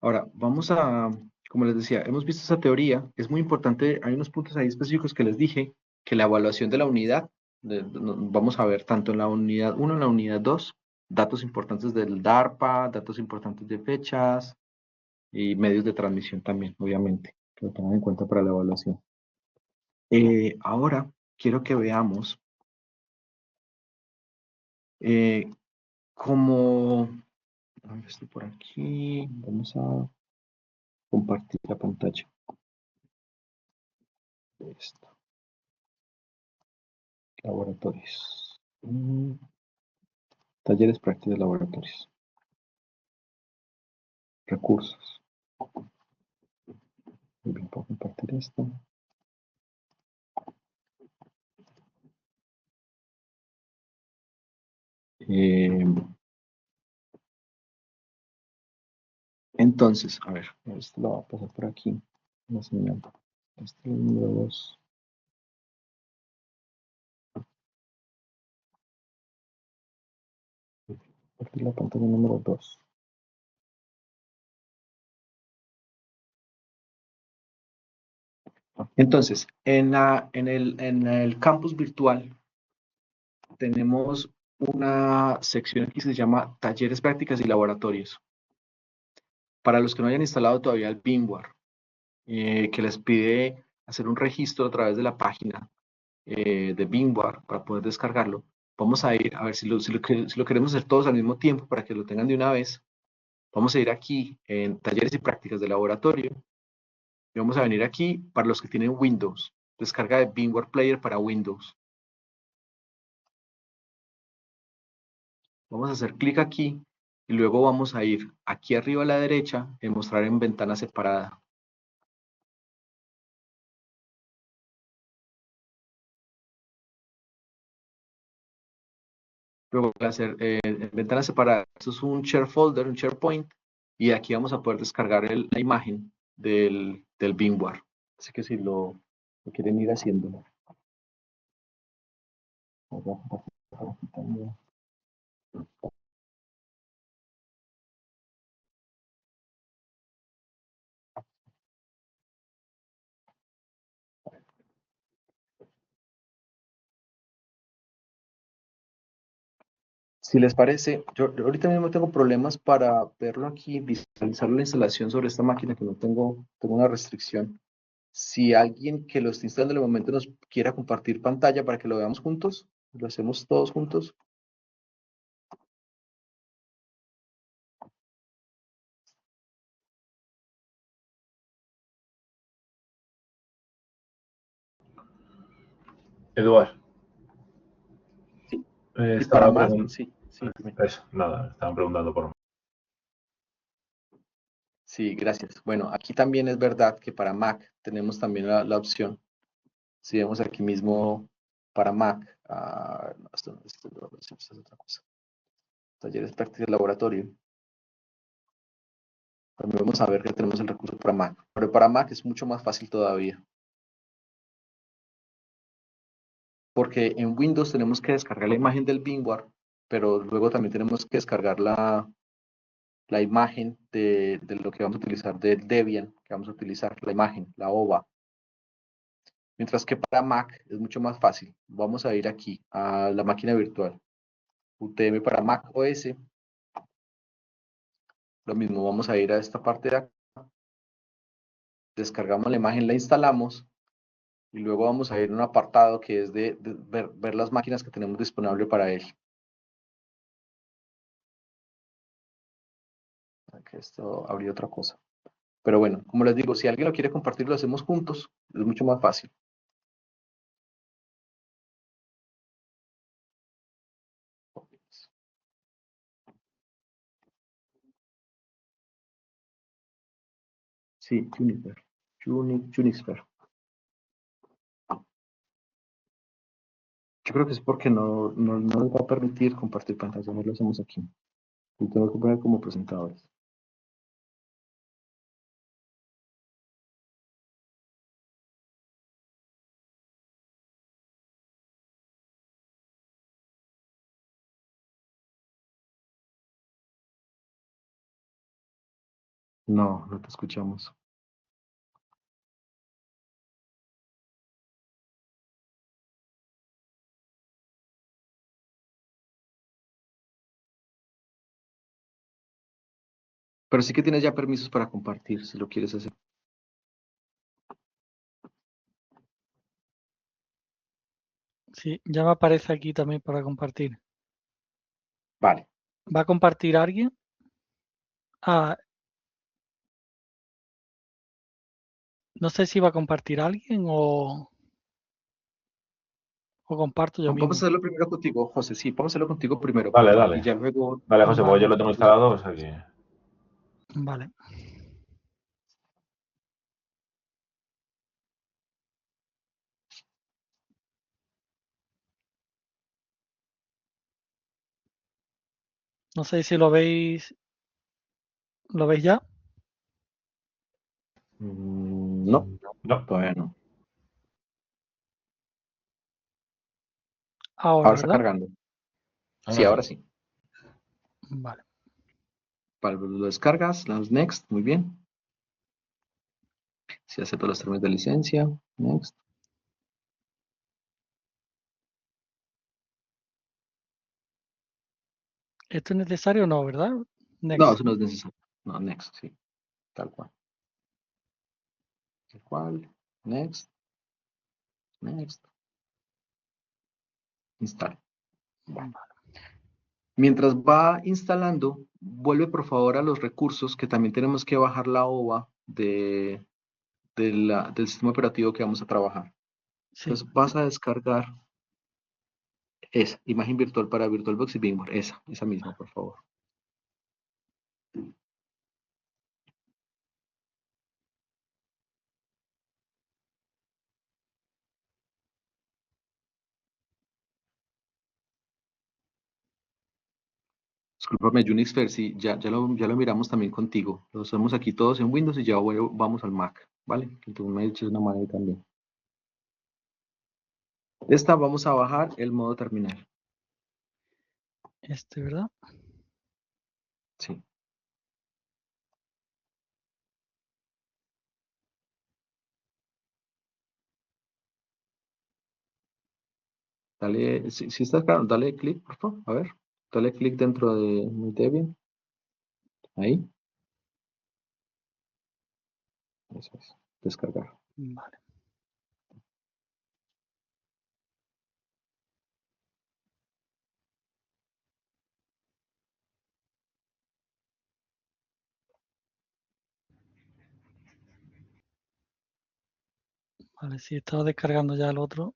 Ahora, vamos a, como les decía, hemos visto esa teoría. Es muy importante, hay unos puntos ahí específicos que les dije, que la evaluación de la unidad, vamos a ver tanto en la unidad 1, en la unidad 2, datos importantes del DARPA, datos importantes de fechas y medios de transmisión también, obviamente, que lo tengan en cuenta para la evaluación. Ahora, quiero que veamos cómo, a ver, estoy por aquí, vamos a compartir la pantalla. Esto. Laboratorios. Talleres, prácticas, laboratorios. Recursos. Muy bien, puedo compartir esto. Entonces, a ver, esto lo voy a pasar por aquí. La señal. Este es el número 2. Aquí la pantalla número 2. Entonces, en el campus virtual tenemos una sección que se llama Talleres, Prácticas y Laboratorios. Para los que no hayan instalado todavía el BIMWare, que les pide hacer un registro a través de la página de BIMWare para poder descargarlo, vamos a ir, a ver si lo queremos hacer todos al mismo tiempo para que lo tengan de una vez. Vamos a ir aquí en Talleres y Prácticas de Laboratorio y vamos a venir aquí para los que tienen Windows, descarga de BIMWare Player para Windows. Vamos a hacer clic aquí y luego vamos a ir aquí arriba a la derecha en mostrar en ventana separada. Luego voy a hacer en ventana separada. Esto es un share folder, un SharePoint, y aquí vamos a poder descargar la imagen del BIMWare. Así que si lo quieren ir haciendo. Si les parece, yo ahorita mismo tengo problemas para verlo aquí, visualizar la instalación sobre esta máquina que no tengo una restricción. Si alguien que lo esté instalando en el momento nos quiera compartir pantalla para que lo veamos juntos, lo hacemos todos juntos. Eduard, Sí. Y para estaba más, preguntando. sí, sí, dime. Eso, nada, estaban preguntando por mí. Sí, gracias. Bueno, aquí también es verdad que para Mac tenemos también la opción. Si vemos aquí mismo para Mac, no, esto es otra cosa. Talleres, prácticas, laboratorio. También vamos a ver que tenemos el recurso para Mac. Pero para Mac es mucho más fácil todavía. Porque en Windows tenemos que descargar la imagen del VMware, pero luego también tenemos que descargar la imagen de lo que vamos a utilizar, del Debian, que vamos a utilizar, la imagen, la OVA. Mientras que para Mac es mucho más fácil. Vamos a ir aquí a la máquina virtual. UTM para Mac OS. Lo mismo, vamos a ir a esta parte de acá. Descargamos la imagen, la instalamos. Y luego vamos a ir a un apartado que es de ver las máquinas que tenemos disponible para él. Aquí esto abrió otra cosa. Pero bueno, como les digo, si alguien lo quiere compartir, lo hacemos juntos. Es mucho más fácil. Sí, Juniper. Juniper. Yo creo que es porque no nos va a permitir compartir pantalla. No lo hacemos aquí. Lo tengo que poner como presentadores. No, no te escuchamos. Pero sí que tienes ya permisos para compartir, si lo quieres hacer. Sí, ya me aparece aquí también para compartir. Vale. ¿Va a compartir alguien? Ah, no sé si va a compartir alguien o comparto yo Vamos a mismo. hacerlo primero contigo, José. Sí, vamos a hacerlo contigo primero, Dale, porfa. Y dale. ya luego. Dale, José, porque yo Vale, lo tengo instalado, o sea que. vale. No sé si lo veis. ¿Lo veis ya? No, No. todavía no. Ahora, Ahora está ¿verdad? cargando. Sí, Ahora sí. ahora sí. Vale. Vale, pues lo descargas, le das next, muy bien. Si acepto los términos de licencia, next. ¿Esto es necesario o no, verdad? No, Next. eso no es necesario. No, next, sí, tal cual. Tal cual, next, next, install. Vale. Mientras va instalando, vuelve por favor a los recursos que también tenemos que bajar la OVA del sistema operativo que vamos a trabajar. Sí. Entonces vas a descargar esa imagen virtual para VirtualBox y VMware, esa misma, por favor. Discúlpame, Unixfer, sí, ya lo miramos también contigo. Lo hacemos aquí todos en Windows y ya vamos al Mac, ¿vale? Que tú me eches una mano ahí también. Esta vamos a bajar el modo terminal. Este, ¿verdad? Sí. Dale, si estás claro, dale clic, por favor. A ver, Dale clic dentro de mi Debian. Ahí. Eso es. Descargar. Vale. Vale, sí, estaba descargando ya el otro.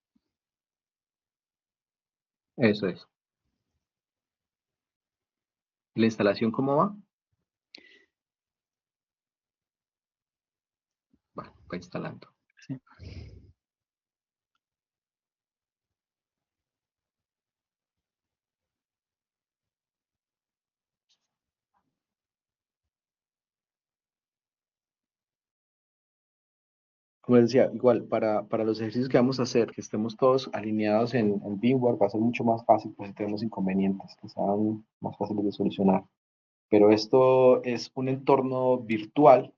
Eso es. ¿La instalación cómo va? Va instalando. Sí. Como les decía, igual para los ejercicios que vamos a hacer, que estemos todos alineados en Beamwork, va a ser mucho más fácil, pues si tenemos inconvenientes que sean más fáciles de solucionar. Pero esto es un entorno virtual,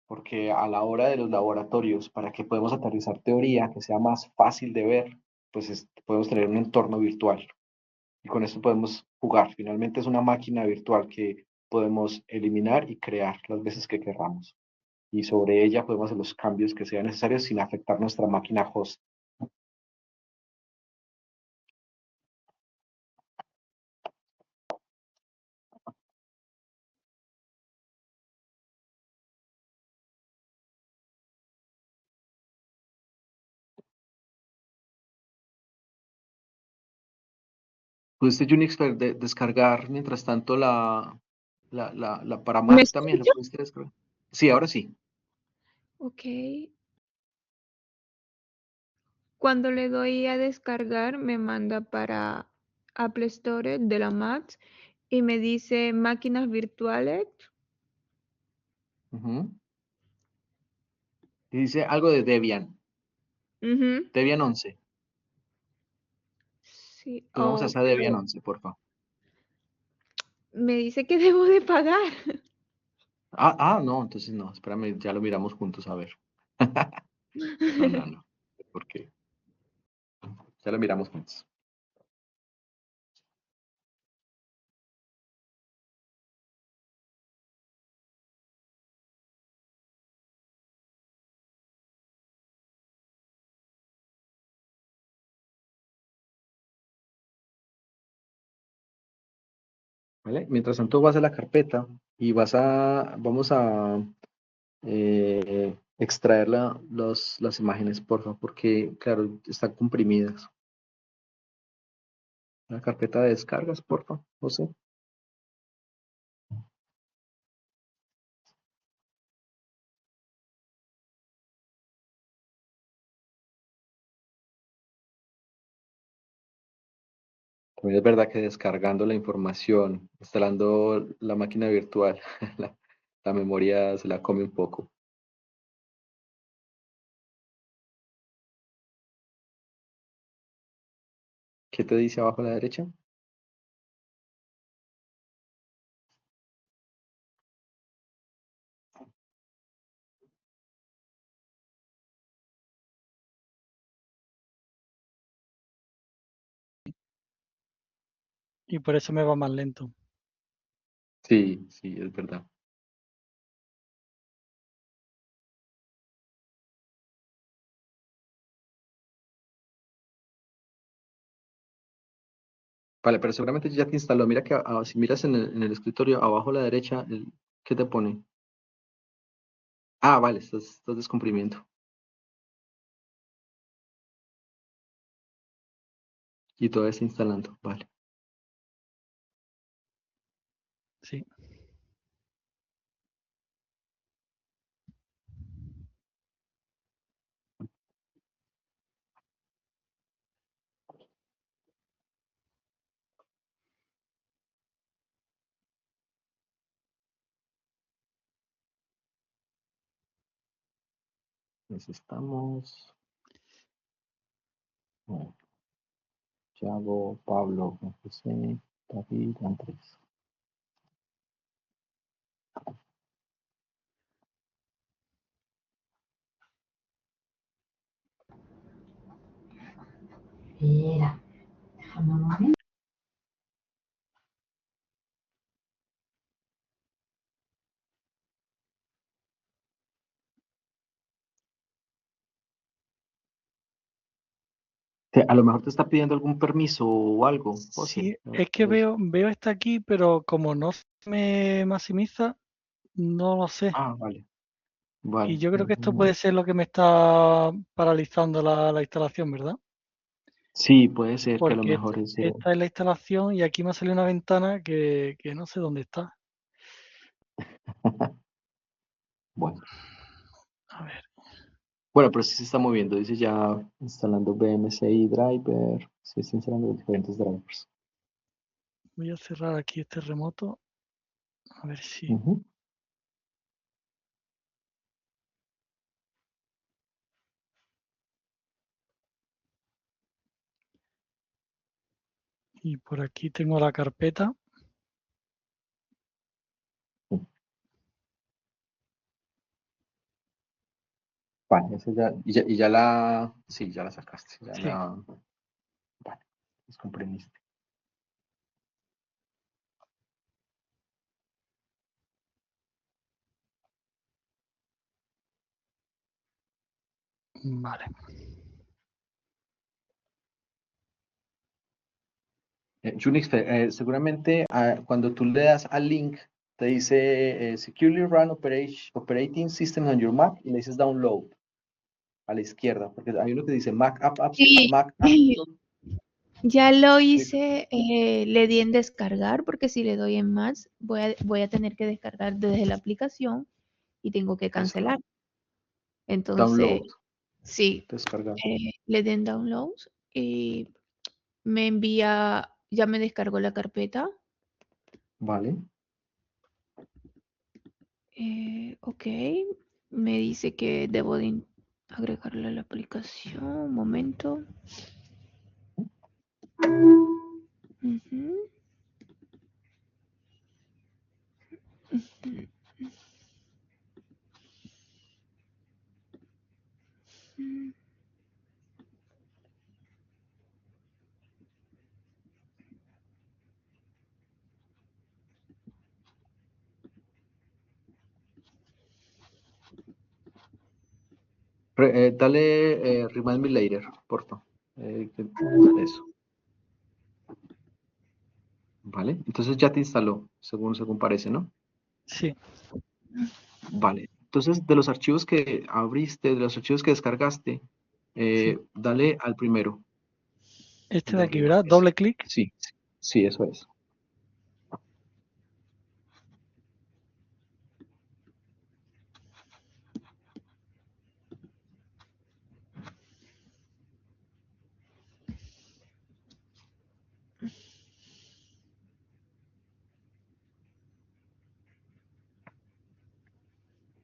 porque a la hora de los laboratorios, para que podamos aterrizar teoría que sea más fácil de ver, pues podemos tener un entorno virtual. Y con esto podemos jugar. Finalmente es una máquina virtual que podemos eliminar y crear las veces que queramos. Y sobre ella podemos hacer los cambios que sean necesarios sin afectar nuestra máquina host. ¿Pudiste Unix descargar mientras tanto para ¿Me Mac también? ¿Lo escucha? pudiste descargar? Sí, ahora sí. Ok. Cuando le doy a descargar, me manda para Apple Store de la Mac y me dice máquinas virtuales. Ujú. Y dice algo de Debian. Ujú. Debian 11. Sí, Subamos a oh, esa Debian pero 11, por favor. me dice que debo de pagar. No, entonces no, espérame, ya lo miramos juntos, a ver. No, no, no. ¿Por qué? Ya lo miramos juntos. ¿Vale? Mientras tanto vas a la carpeta y vamos a extraer las imágenes, por favor, porque, claro, están comprimidas. La carpeta de descargas, por favor, José. También es verdad que descargando la información, instalando la máquina virtual, la, la memoria se la come un poco. ¿Qué te dice abajo a la derecha? Y por eso me va más lento. Sí, sí, es verdad. Vale, pero seguramente ya te instaló. Mira que si miras en el escritorio, abajo a la derecha, ¿qué te pone? Vale, estás descomprimiendo. Y todo está instalando. Vale. Sí. Necesitamos Thiago, Pablo, Juan José, David, Andrés. Espera, déjame un momento. A lo mejor te está pidiendo algún permiso o algo, José. Sí, es que veo esta aquí, pero como no se me maximiza, no lo sé. Ah, vale. Y Vale. yo creo que esto puede ser lo que me está paralizando la instalación, ¿verdad? Sí, puede ser que a lo Porque mejor ese. esta es la instalación y aquí me ha salido una ventana que no sé dónde está. Bueno. A ver, Bueno, pero sí se está moviendo. Dice ya instalando BMCI driver. Sí, está instalando los diferentes drivers. voy a cerrar aquí este remoto. A ver si... Ujú. Y por aquí tengo la carpeta. Vale, ese ya, y ya la. Sí, ya la sacaste. Ya Sí. la. Vale, descomprimiste. Vale. Unix, seguramente cuando tú le das al link, te dice Securely Run Operating System on your Mac y le dices Download a la izquierda, porque hay uno que dice Sí, Mac App. ya lo hice, le di en descargar, porque si le doy en más, voy a tener que descargar desde la aplicación y tengo que cancelar. Entonces, Download, sí, descargar. le di en download y me envía, ya me descargó la carpeta. Vale. Ok, me dice que debo de agregarle a la aplicación. Un momento. Ujú. Mm, Dale Remind Me Later, porfa. Eso. Vale. Entonces ya te instaló, según parece, ¿no? Sí. Vale. Entonces, de los archivos que abriste, de los archivos que descargaste, Sí. dale al primero, Este el de de aquí, arriba. ¿verdad? Ese. Doble clic. Sí, sí, sí, eso es.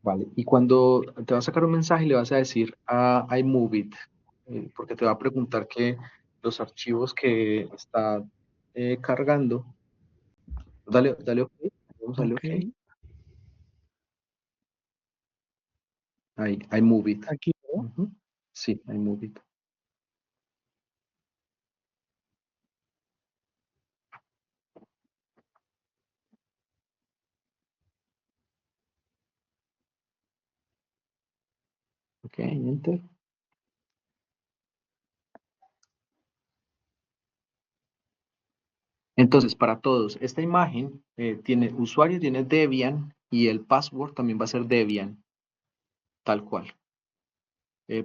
Vale. Y cuando te va a sacar un mensaje, le vas a decir I move it, porque te va a preguntar que los archivos que está cargando, dale OK, vamos a darle Ok. OK. Ahí, I move it. Aquí, ¿verdad? Ujú. Sí, I move it. OK, enter. Entonces, para todos, esta imagen tiene usuario, tiene Debian y el password también va a ser Debian, tal cual.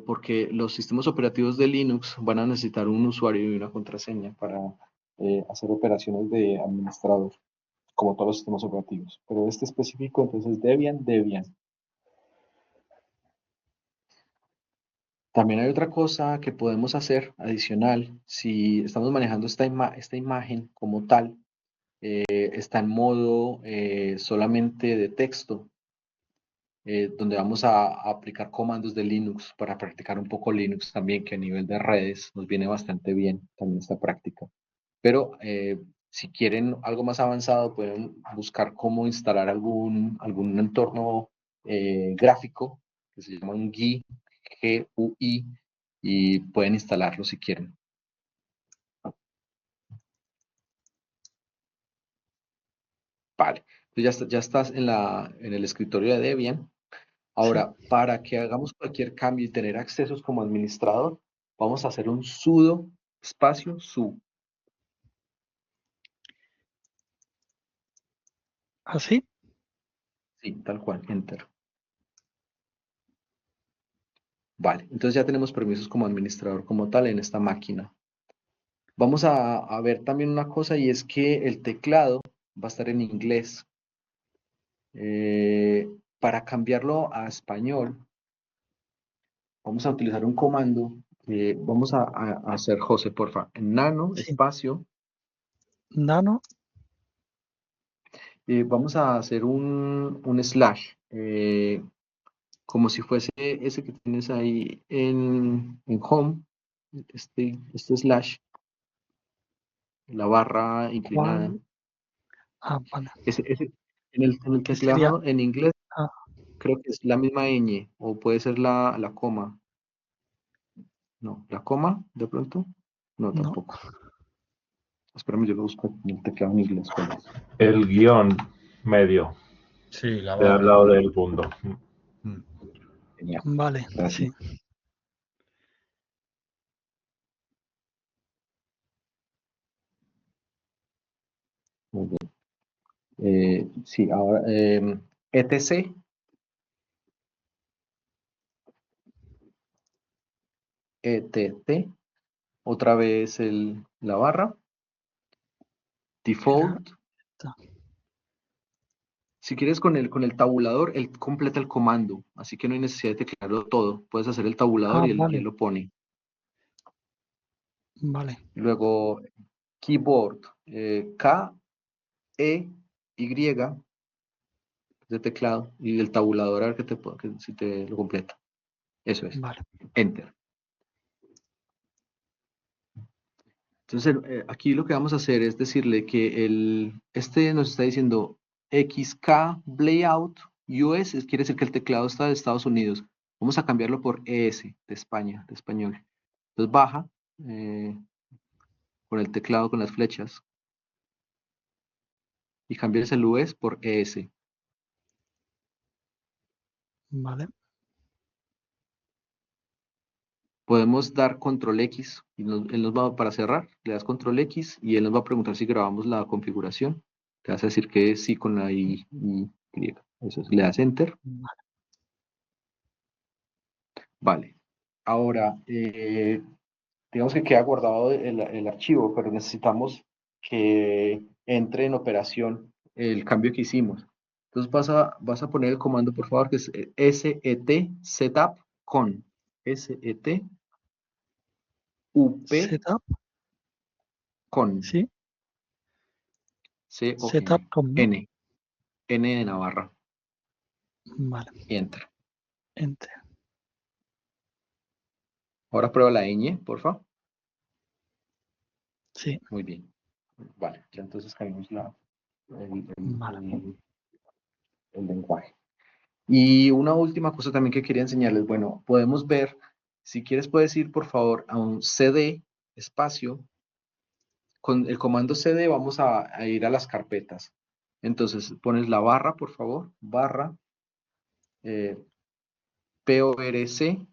Porque los sistemas operativos de Linux van a necesitar un usuario y una contraseña para hacer operaciones de administrador, como todos los sistemas operativos. Pero este específico, entonces Debian. También hay otra cosa que podemos hacer adicional, si estamos manejando esta imagen como tal, está en modo solamente de texto, donde vamos a aplicar comandos de Linux para practicar un poco Linux también, que a nivel de redes nos viene bastante bien también esta práctica. Pero si quieren algo más avanzado, pueden buscar cómo instalar algún entorno gráfico que se llama un GUI, y pueden instalarlo si quieren. Vale, entonces ya estás en el escritorio de Debian. Sí. Ahora, para que hagamos cualquier cambio y tener accesos como administrador, vamos a hacer un sudo espacio su. ¿Así? Sí, tal cual, enter. Vale, entonces ya tenemos permisos como administrador como tal en esta máquina. Vamos a ver también una cosa y es que el teclado va a estar en inglés. Para cambiarlo a español, vamos a utilizar un comando. Vamos a hacer, José, porfa, nano, Sí. espacio. Nano, Vamos a hacer un slash, como si fuese ese que tienes ahí en home, este slash, la barra inclinada. ¿cuál? Vale. En el ¿Qué sería? teclado en inglés Ah, creo que es la misma ñ, o puede ser la coma. No, ¿la coma de pronto? No, no. tampoco. Espérame, yo lo busco en el teclado en inglés. ¿Cuál es? El guión medio, Sí, la de al barra. lado del punto. Mm. Genial, Vale, gracias. sí. Muy bien. Sí, ahora, etc. ETT, otra vez la barra, default. Está. Si quieres con el tabulador, él completa el comando, así que no hay necesidad de teclearlo todo. Puedes hacer el tabulador y él Vale, lo pone. vale. Luego, keyboard, K, E, Y, de teclado, y el tabulador, a ver si te lo completa. Eso es. Vale. Enter. Entonces, aquí lo que vamos a hacer es decirle que este nos está diciendo XK Layout US, quiere decir que el teclado está de Estados Unidos. Vamos a cambiarlo por ES, de España, de español. Entonces baja con el teclado, con las flechas, y cambias el US por ES. Vale. Podemos dar control X, y él nos va para cerrar, le das control X y él nos va a preguntar si grabamos la configuración. Te vas a decir que sí con la Y. Eso es, le das enter. Vale. Vale. Ahora, digamos que queda guardado el archivo, pero necesitamos que entre en operación el cambio que hicimos. Entonces vas a poner el comando, por favor, que es set setup con set up Setup, con sí. C O Setup con ¿no? N de Navarra Vale. y enter. Enter. Ahora prueba la ñ, por favor. Sí. Muy bien. Vale, ya entonces cambiamos Vale. el lenguaje. Y una última cosa también que quería enseñarles. Bueno, podemos ver, si quieres puedes ir por favor a un cd espacio. Con el comando cd vamos a ir a las carpetas. Entonces pones la barra, por favor, barra PORC,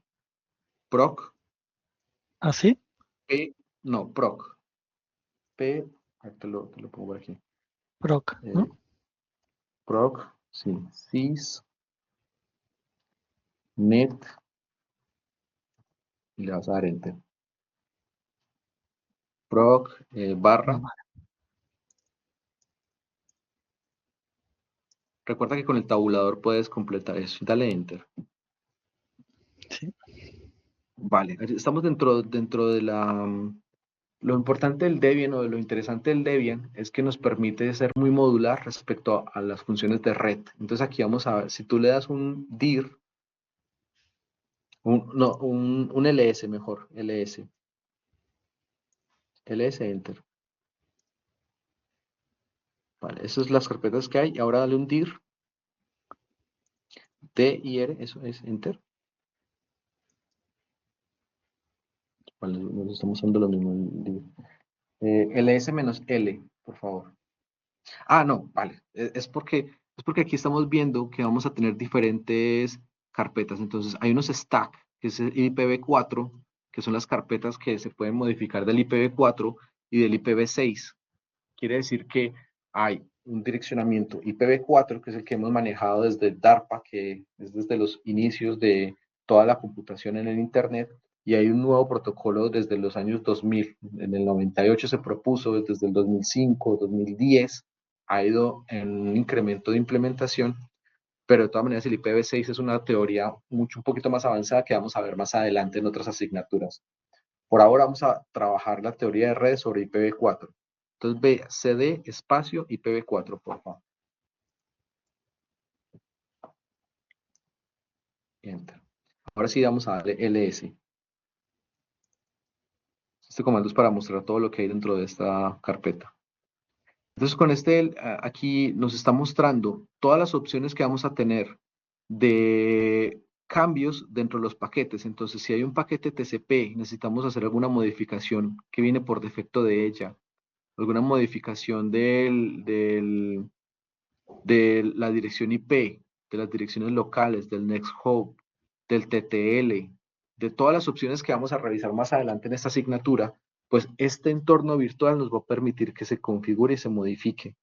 proc, ¿Así? no, proc, P, te lo pongo por aquí. Proc, ¿no? Proc, sí, sys, net, y le vas a dar enter. Proc, barra. Vale. Recuerda que con el tabulador puedes completar eso. Dale enter. Sí. Vale, estamos dentro de lo importante del Debian o de lo interesante del Debian es que nos permite ser muy modular respecto a las funciones de red. Entonces aquí vamos a ver, si tú le das un dir, un ls mejor, ls enter. Vale, esas son las carpetas que hay. Ahora dale un dir, dir, eso es enter. Vale, nos estamos usando lo mismo. ls-l, por favor. Ah, no, vale. Es porque aquí estamos viendo que vamos a tener diferentes carpetas. Entonces, hay unos stack, que es el IPv4, que son las carpetas que se pueden modificar del IPv4 y del IPv6. Quiere decir que hay un direccionamiento IPv4, que es el que hemos manejado desde DARPA, que es desde los inicios de toda la computación en el Internet, y hay un nuevo protocolo desde los años 2000. En el 98 se propuso, desde el 2005, 2010, ha ido en un incremento de implementación, pero de todas maneras el IPv6 es una teoría un poquito más avanzada que vamos a ver más adelante en otras asignaturas. Por ahora vamos a trabajar la teoría de redes sobre IPv4. Entonces ve CD espacio IPv4, por favor. Enter. Ahora sí vamos a darle ls. Este comando es para mostrar todo lo que hay dentro de esta carpeta. Entonces con este aquí nos está mostrando todas las opciones que vamos a tener de cambios dentro de los paquetes. Entonces si hay un paquete TCP, necesitamos hacer alguna modificación que viene por defecto de ella, alguna modificación de la dirección IP, de las direcciones locales, del Next Hop, del TTL, de todas las opciones que vamos a revisar más adelante en esta asignatura, pues este entorno virtual nos va a permitir que se configure y se modifique.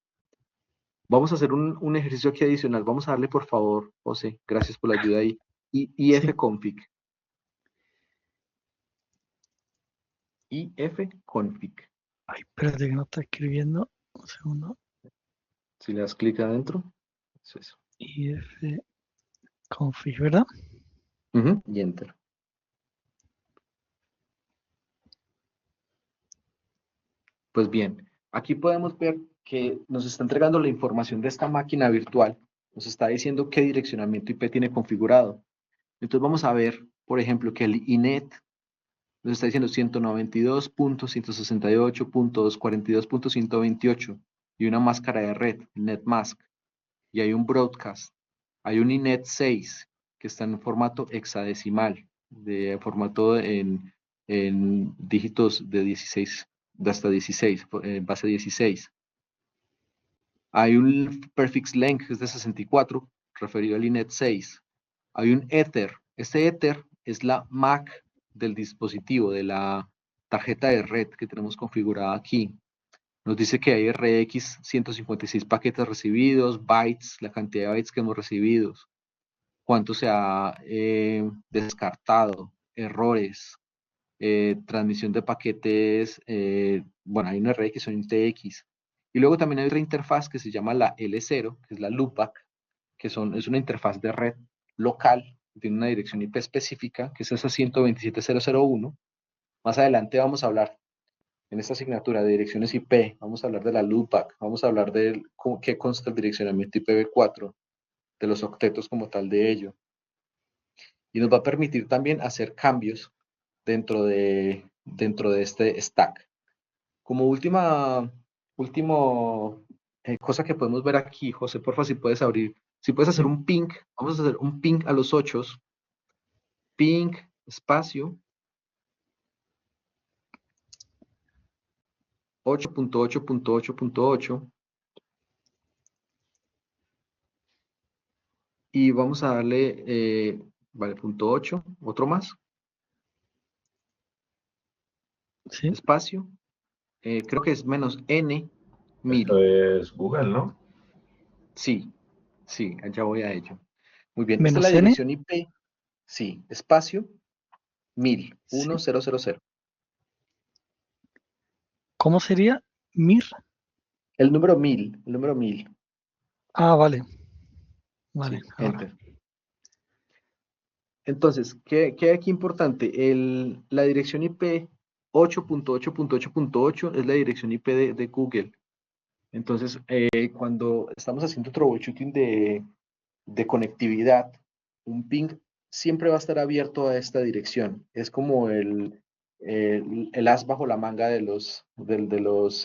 Vamos a hacer un ejercicio aquí adicional. Vamos a darle, por favor, José, gracias por la ayuda ahí, ifconfig. ifconfig. Ay, espérate que no está escribiendo. Un segundo. Si le das clic adentro, es eso. ifconfig, ¿verdad? Y enter. Pues bien, aquí podemos ver que nos está entregando la información de esta máquina virtual. Nos está diciendo qué direccionamiento IP tiene configurado. Entonces vamos a ver, por ejemplo, que el INET nos está diciendo 192.168.242.128 y una máscara de red, NetMask, y hay un broadcast. Hay un INET 6 que está en formato hexadecimal, de formato en dígitos de 16, de hasta 16, base 16. Hay un prefix length que es de 64, referido al INET 6. Hay un Ether. Este Ether es la MAC del dispositivo, de la tarjeta de red que tenemos configurada aquí. Nos dice que hay RX 156 paquetes recibidos, bytes, la cantidad de bytes que hemos recibido, cuánto se ha descartado, errores, transmisión de paquetes, bueno, hay un RX o un TX. Y luego también hay otra interfaz que se llama la L0, que es la loopback, que es una interfaz de red local, tiene una dirección IP específica, que es esa 127.0.0.1. Más adelante vamos a hablar, en esta asignatura de direcciones IP, vamos a hablar de la loopback, vamos a hablar de qué consta el direccionamiento IPv4, de los octetos como tal de ello. Y nos va a permitir también hacer cambios dentro de este stack. Como última cosa que podemos ver aquí, José, porfa, si puedes abrir, si puedes hacer un ping, vamos a hacer un ping a los 8, ping, espacio, 8.8.8.8, y vamos a darle, vale, punto 8, otro más, Sí. espacio, creo que es menos n, 1000. Esto es Google, ¿no? Sí, ya voy a ello. Muy bien, Menos esta es la n. dirección IP, sí, espacio, 1000, Sí. 1000. ¿Cómo sería? Mir. El número 1000. Ah, vale. Vale, Sí, ahora. enter. Entonces, ¿qué hay aquí importante? La dirección IP 8.8.8.8 es la dirección IP de Google. Entonces, cuando estamos haciendo troubleshooting de conectividad, un ping siempre va a estar abierto a esta dirección. Es como el as bajo la manga de los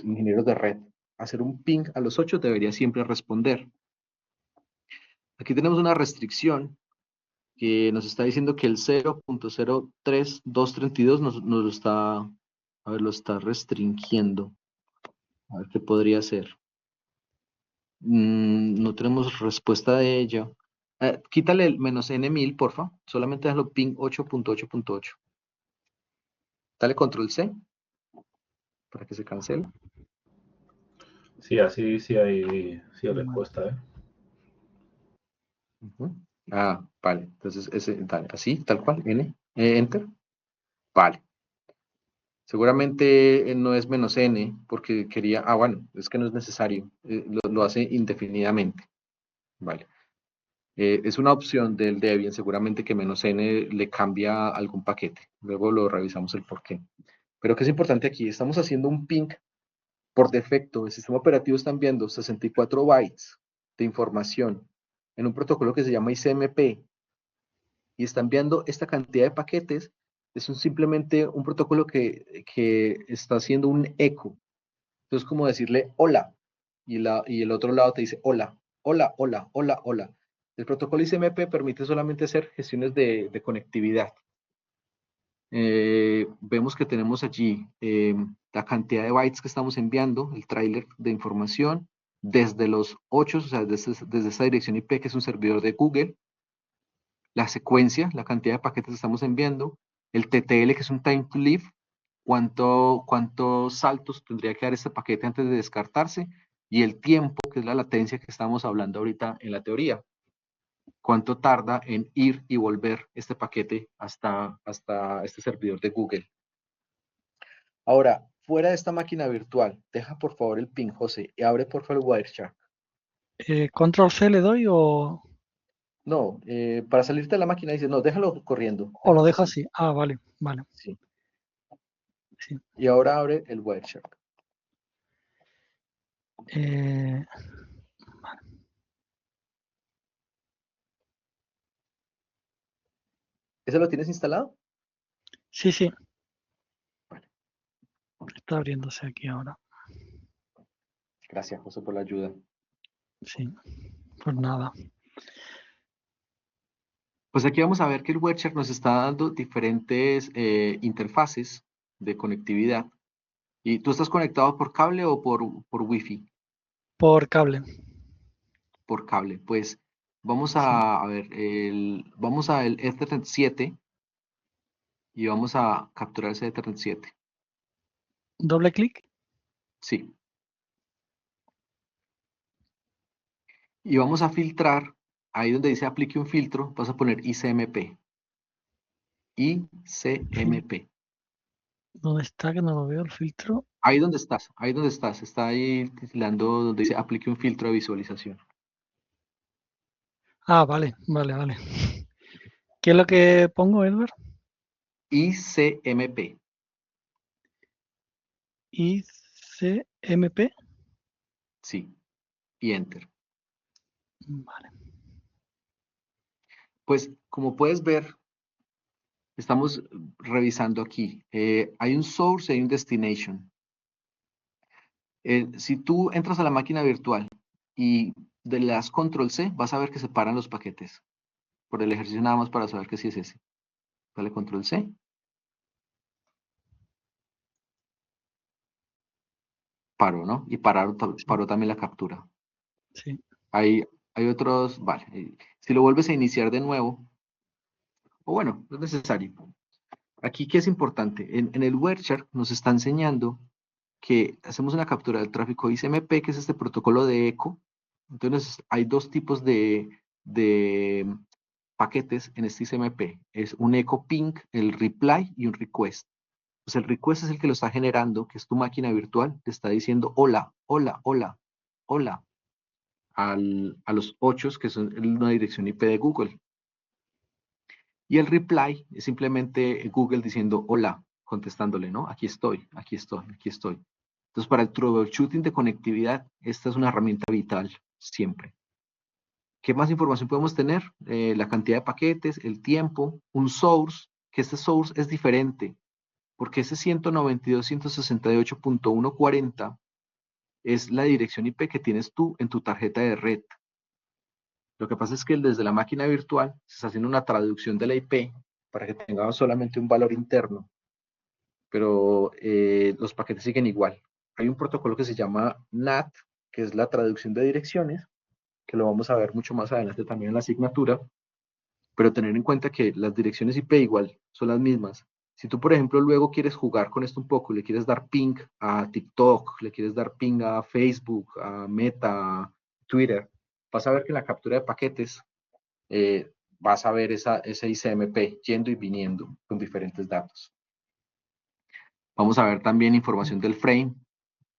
ingenieros de red. Hacer un ping a los 8 debería siempre responder. Aquí tenemos una restricción que nos está diciendo que el 0.03232 nos lo está, a ver, lo está restringiendo. A ver qué podría ser. No tenemos respuesta de ello. Quítale el menos n1000, porfa. Solamente hazlo ping 8.8.8. Dale control C para que se cancele. Sí, así sí hay Vale. respuesta, ¿eh? Ujú. Ah, vale. Entonces, dale, así, tal cual, N, Enter. Vale. Seguramente no es -N porque quería, bueno, es que no es necesario, lo hace indefinidamente. Vale. Es una opción del Debian, seguramente que -N le cambia algún paquete. Luego lo revisamos el por qué. Pero ¿qué es importante aquí? Estamos haciendo un ping por defecto. El sistema operativo está enviando 64 bytes de información en un protocolo que se llama ICMP y está enviando esta cantidad de paquetes. Es simplemente un protocolo que está haciendo un eco. Entonces, como decirle hola, y el otro lado te dice hola, hola, hola, hola, hola. El protocolo ICMP permite solamente hacer gestiones de conectividad. Vemos que tenemos allí la cantidad de bytes que estamos enviando, el tráiler de información, desde los 8, o sea, desde esta dirección IP, que es un servidor de Google, la secuencia, la cantidad de paquetes que estamos enviando, el TTL, que es un time to live, cuántos saltos tendría que dar este paquete antes de descartarse, y el tiempo, que es la latencia que estamos hablando ahorita en la teoría. Cuánto tarda en ir y volver este paquete hasta este servidor de Google. Ahora, fuera de esta máquina virtual, deja por favor el ping, José, y abre por favor el Wireshark. ¿Control C le doy o No, para salirte de la máquina dice, no, déjalo corriendo. lo Déjalo dejo así. así? Ah, vale, vale. Sí. Sí. Y ahora abre el Wireshark. Eh, ¿Ese lo tienes instalado? sí, sí, Vale. está abriéndose aquí ahora. Gracias, José, por la ayuda. Sí, pues nada. Pues aquí vamos a ver que el Wireshark nos está dando diferentes interfaces de conectividad. ¿Y tú estás conectado por cable o por Wi-Fi? Por cable. Por cable. Pues vamos Sí. a ver, vamos al Ethernet 7 y vamos a capturar ese Ethernet 7. Doble clic. Sí. Y vamos a filtrar, ahí donde dice aplique un filtro, vas a poner ICMP. ICMP. ¿Dónde está? Que no lo veo el filtro. Ahí donde estás, está ahí titilando donde dice aplique un filtro de visualización. Ah, vale, vale, vale. ¿Qué es lo que pongo, Edward? ICMP. ICMP. Sí. Y enter. Vale. Pues como puedes ver, estamos revisando aquí. Hay un source y hay un destination. Si tú entras a la máquina virtual y le das control C, vas a ver que se paran los paquetes. Por el ejercicio nada más para saber que sí es ese. Dale control C. Paró, ¿no? Y paró también la captura. Sí. Hay otros, vale. Si lo vuelves a iniciar de nuevo, o bueno, no es necesario. Aquí, ¿qué es importante? En el Wireshark nos está enseñando que hacemos una captura del tráfico ICMP, que es este protocolo de eco. Entonces, hay dos tipos de paquetes en este ICMP. Es un echo ping, el reply y un request. Pues el request es el que lo está generando, que es tu máquina virtual, te está diciendo hola, hola, hola, hola, a los 8 que son una dirección IP de Google. Y el reply es simplemente Google diciendo hola, contestándole, ¿no? Aquí estoy, aquí estoy, aquí estoy. Entonces, para el troubleshooting de conectividad, esta es una herramienta vital siempre. ¿Qué más información podemos tener? La cantidad de paquetes, el tiempo, un source, que este source es diferente, porque ese 192.168.140 es la dirección IP que tienes tú en tu tarjeta de red. Lo que pasa es que desde la máquina virtual se está haciendo una traducción de la IP para que tengamos solamente un valor interno, pero los paquetes siguen igual. Hay un protocolo que se llama NAT, que es la traducción de direcciones, que lo vamos a ver mucho más adelante también en la asignatura, pero tener en cuenta que las direcciones IP igual son las mismas, Si tú, por ejemplo, luego quieres jugar con esto un poco, le quieres dar ping a TikTok, le quieres dar ping a Facebook, a Meta, a Twitter, vas a ver que en la captura de paquetes vas a ver ese ICMP yendo y viniendo con diferentes datos. Vamos a ver también información del frame,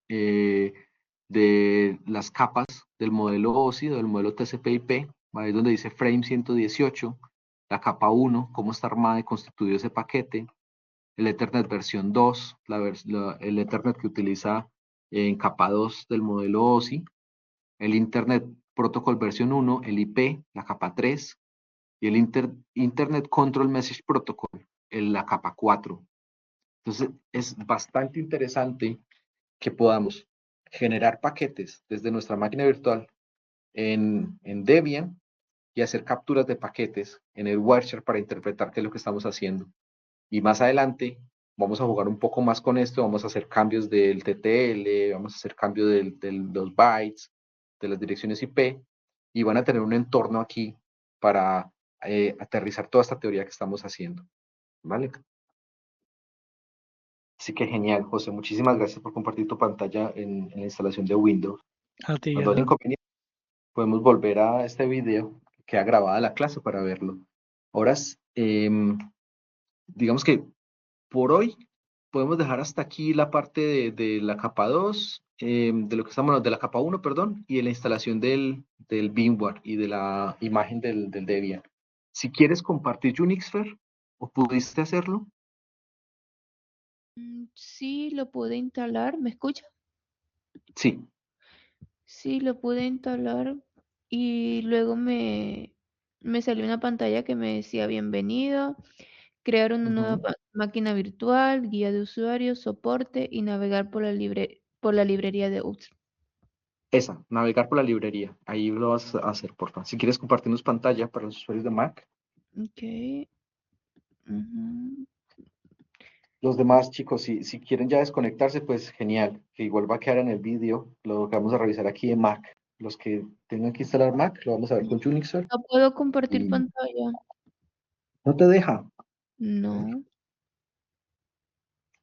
de las capas del modelo OSI, del modelo TCP/IP, ahí donde dice frame 118, la capa 1, cómo está armada y constituido ese paquete, el Ethernet versión 2, el Ethernet que utiliza en capa 2 del modelo OSI, el Internet Protocol versión 1, el IP, la capa 3, y el Internet Control Message Protocol, en la capa 4. Entonces, es bastante interesante que podamos generar paquetes desde nuestra máquina virtual en Debian y hacer capturas de paquetes en el Wireshark para interpretar qué es lo que estamos haciendo. Y más adelante vamos a jugar un poco más con esto, vamos a hacer cambios del TTL, vamos a hacer cambios de los bytes, de las direcciones IP, y van a tener un entorno aquí para aterrizar toda esta teoría que estamos haciendo. ¿Vale? Así que genial, José. Muchísimas gracias por compartir tu pantalla en la instalación de Windows. A ti, Cuando haya Eduardo. inconveniente, podemos volver a este video que queda grabada la clase para verlo. Ahora, digamos que por hoy podemos dejar hasta aquí la parte de la capa 2, de lo que estamos hablando, de la capa 1, perdón, y de la instalación del VMware y de la imagen del Debian. Si quieres compartir Unixfer, ¿o pudiste hacerlo? Sí, lo pude instalar. ¿Me escucha? Sí. Sí, lo pude instalar y luego me salió una pantalla que me decía bienvenido, crear una nueva Ujú. máquina virtual, guía de usuarios, soporte y navegar por la librería de UTS. Esa, navegar por la librería. Ahí lo vas a hacer, por favor. Si quieres compartirnos pantalla para los usuarios de Mac. Ok. Ujú. Los demás chicos, si quieren ya desconectarse, pues genial, que igual va a quedar en el vídeo, lo que vamos a revisar aquí en Mac. Los que tengan que instalar Mac, lo vamos a ver con Unixer. No puedo compartir Y pantalla. no te deja. A ver. No.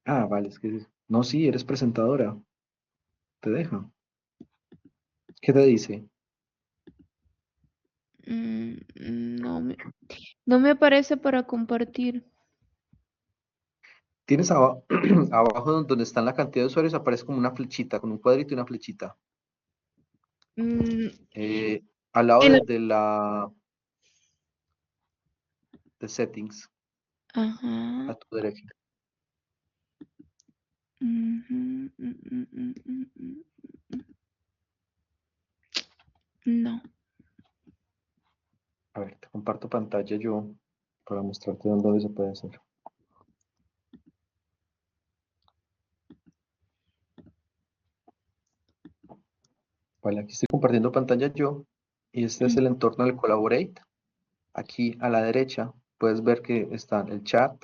Ah, vale, es que no, sí, eres presentadora. Te deja. ¿Qué te dice? Mm, no me aparece para compartir. Tienes abajo donde está la cantidad de usuarios, aparece como una flechita, con un cuadrito y una flechita. Mm, Eh, Al lado en la- de settings, Ajá. a tu derecha. Ujú, No. A ver, te comparto pantalla yo para mostrarte dónde se puede hacer. Vale, aquí estoy compartiendo pantalla yo y este es el entorno del Collaborate. Aquí a la derecha puedes ver que está el chat,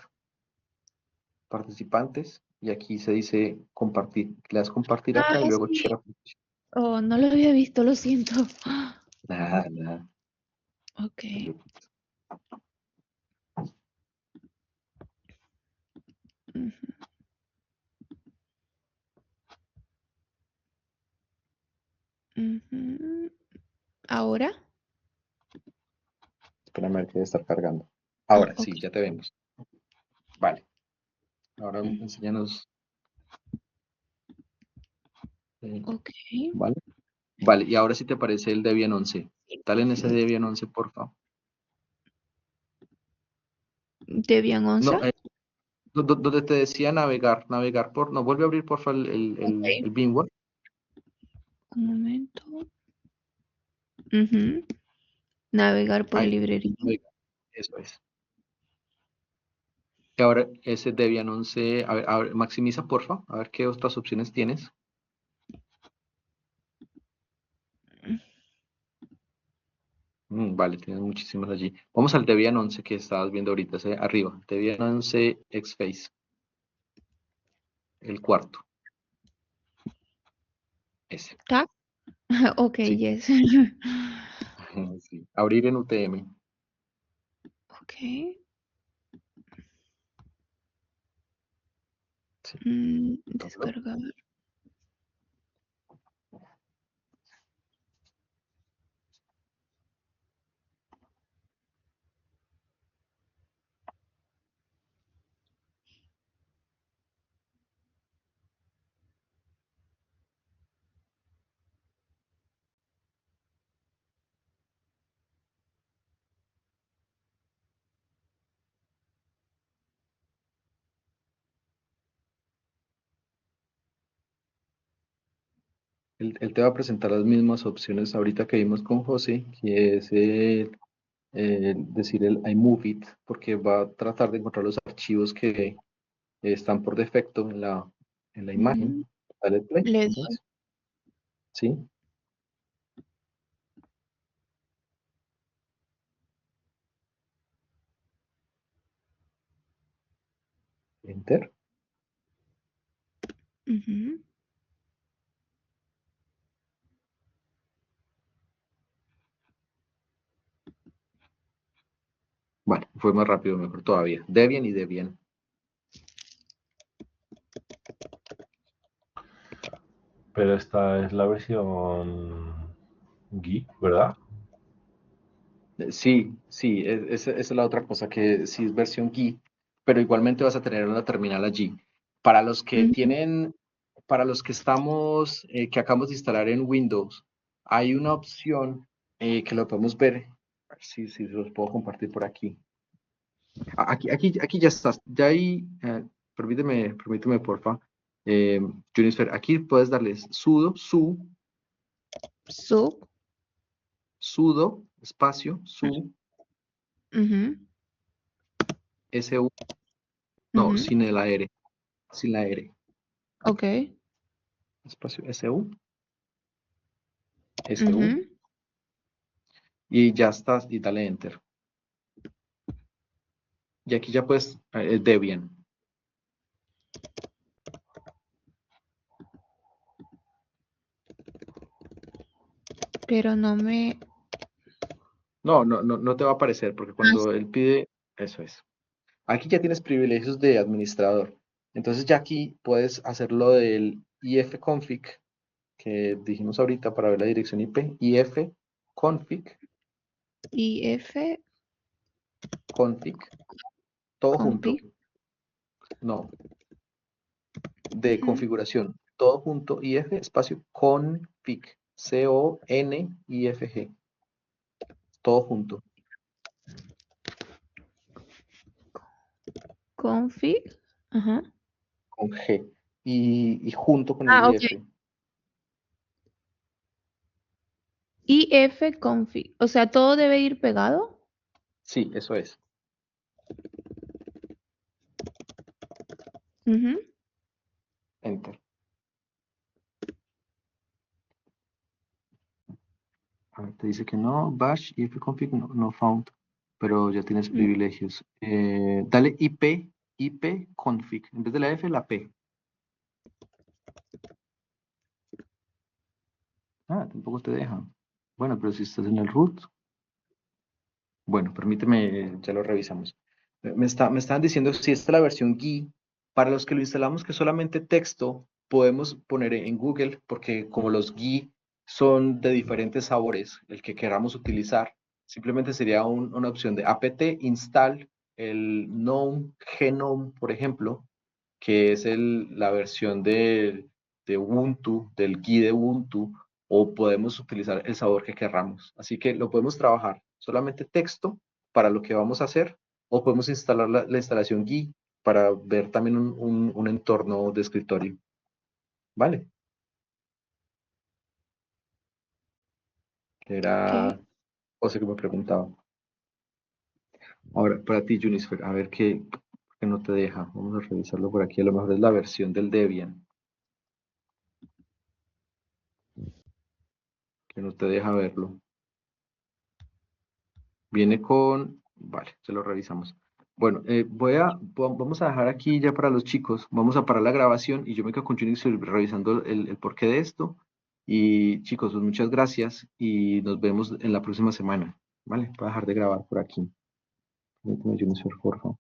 participantes y aquí se dice compartir. Le das compartir Ah, acá y luego sí. share. Oh, no lo había visto, lo siento. Nada, nada. Ok. Ujú, ujú. ¿Ahora? Espérame a ver que debe estar cargando. Ah, Ahora ok. sí, ya te vemos. Vale. Ahora Mm, enséñanos. Ok. Vale. Vale, y ahora sí te aparece el Debian 11. Dale en ese Debian 11, por favor. ¿Debian 11? No, donde te decía navegar por, no, vuelve a abrir por favor Ok. el VMware. Un momento. Ujú. Navegar por Ahí, librería. navegar, eso es. Y ahora ese Debian 11, a ver, maximiza por favor, a ver qué otras opciones tienes. Vale, tienes muchísimas allí. Vamos al Debian 11 que estabas viendo ahorita, ese arriba. Debian 11 XFace, el cuarto. Ese, ¿Está? Ok, sí. yes. Sí. Abrir en UTM. Ok. Sí. Descargar. Él te va a presentar las mismas opciones ahorita que vimos con José, que es decir el iMovie, porque va a tratar de encontrar los archivos que están por defecto en la imagen. Dale play. Le ¿Sí? doy. ¿Sí? Enter. Ujú. Bueno, fue más rápido, mejor todavía. Debian y Debian. Pero esta es la versión GUI, ¿verdad? Sí, sí, esa es la otra cosa, que sí es versión GUI, pero igualmente vas a tener una terminal allí. Para los que Ujú. tienen, para los que estamos, que acabamos de instalar en Windows, hay una opción que lo podemos ver, a ver si los puedo compartir por aquí. Aquí ya estás, ya ahí, permíteme porfa, Junifer, aquí puedes darles Sub. sudo, espacio, Ujú. su, no, Ujú. sin la R, Ok. espacio, su, Ujú. y ya estás, y dale enter. Y aquí ya puedes, Debian. Pero no me... No te va a aparecer, porque cuando él pide, eso es. Aquí ya tienes privilegios de administrador. Entonces ya aquí puedes hacer lo del ifconfig, que dijimos ahorita para ver la dirección IP, ifconfig, if config, todo junto, config. no, de Ujú. configuración, todo junto, if, espacio, config, config, todo junto, Config. Ajá. con G, y junto con el Ah, ok. if. if config. O sea, todo debe ir pegado. Sí, eso es. Ujú. Enter. A ver, te dice que no, bash, ifconfig, no found, pero ya tienes Mm. privilegios. Dale ipconfig, en vez de la F, la P. Ah, tampoco te deja. Bueno, pero si estás en el root, bueno, permíteme, ya lo revisamos. Me estaban diciendo si esta es la versión GUI. Para los que lo instalamos, que es solamente texto, podemos poner en Google, porque como los GUI son de diferentes sabores, el que queramos utilizar, simplemente sería una opción de apt install el GNOME, Genome, por ejemplo, que es la versión de Ubuntu, del GUI de Ubuntu, o podemos utilizar el sabor que queramos. Así que lo podemos trabajar solamente texto para lo que vamos a hacer, o podemos instalar la instalación GUI para ver también un entorno de escritorio. ¿Vale? Ok. Era José que me preguntaba. Ahora, para ti, Junifer, a ver qué no te deja. Vamos a revisarlo por aquí. A lo mejor es la versión del Debian que no te deja verlo. Viene con... Vale, se lo revisamos. Bueno, vamos a dejar aquí ya para los chicos. Vamos a parar la grabación y yo me quedo con Junior revisando el porqué de esto. Y chicos, pues muchas gracias y nos vemos en la próxima semana. Vale, voy a dejar de grabar por aquí. Permíteme, Junior, por favor.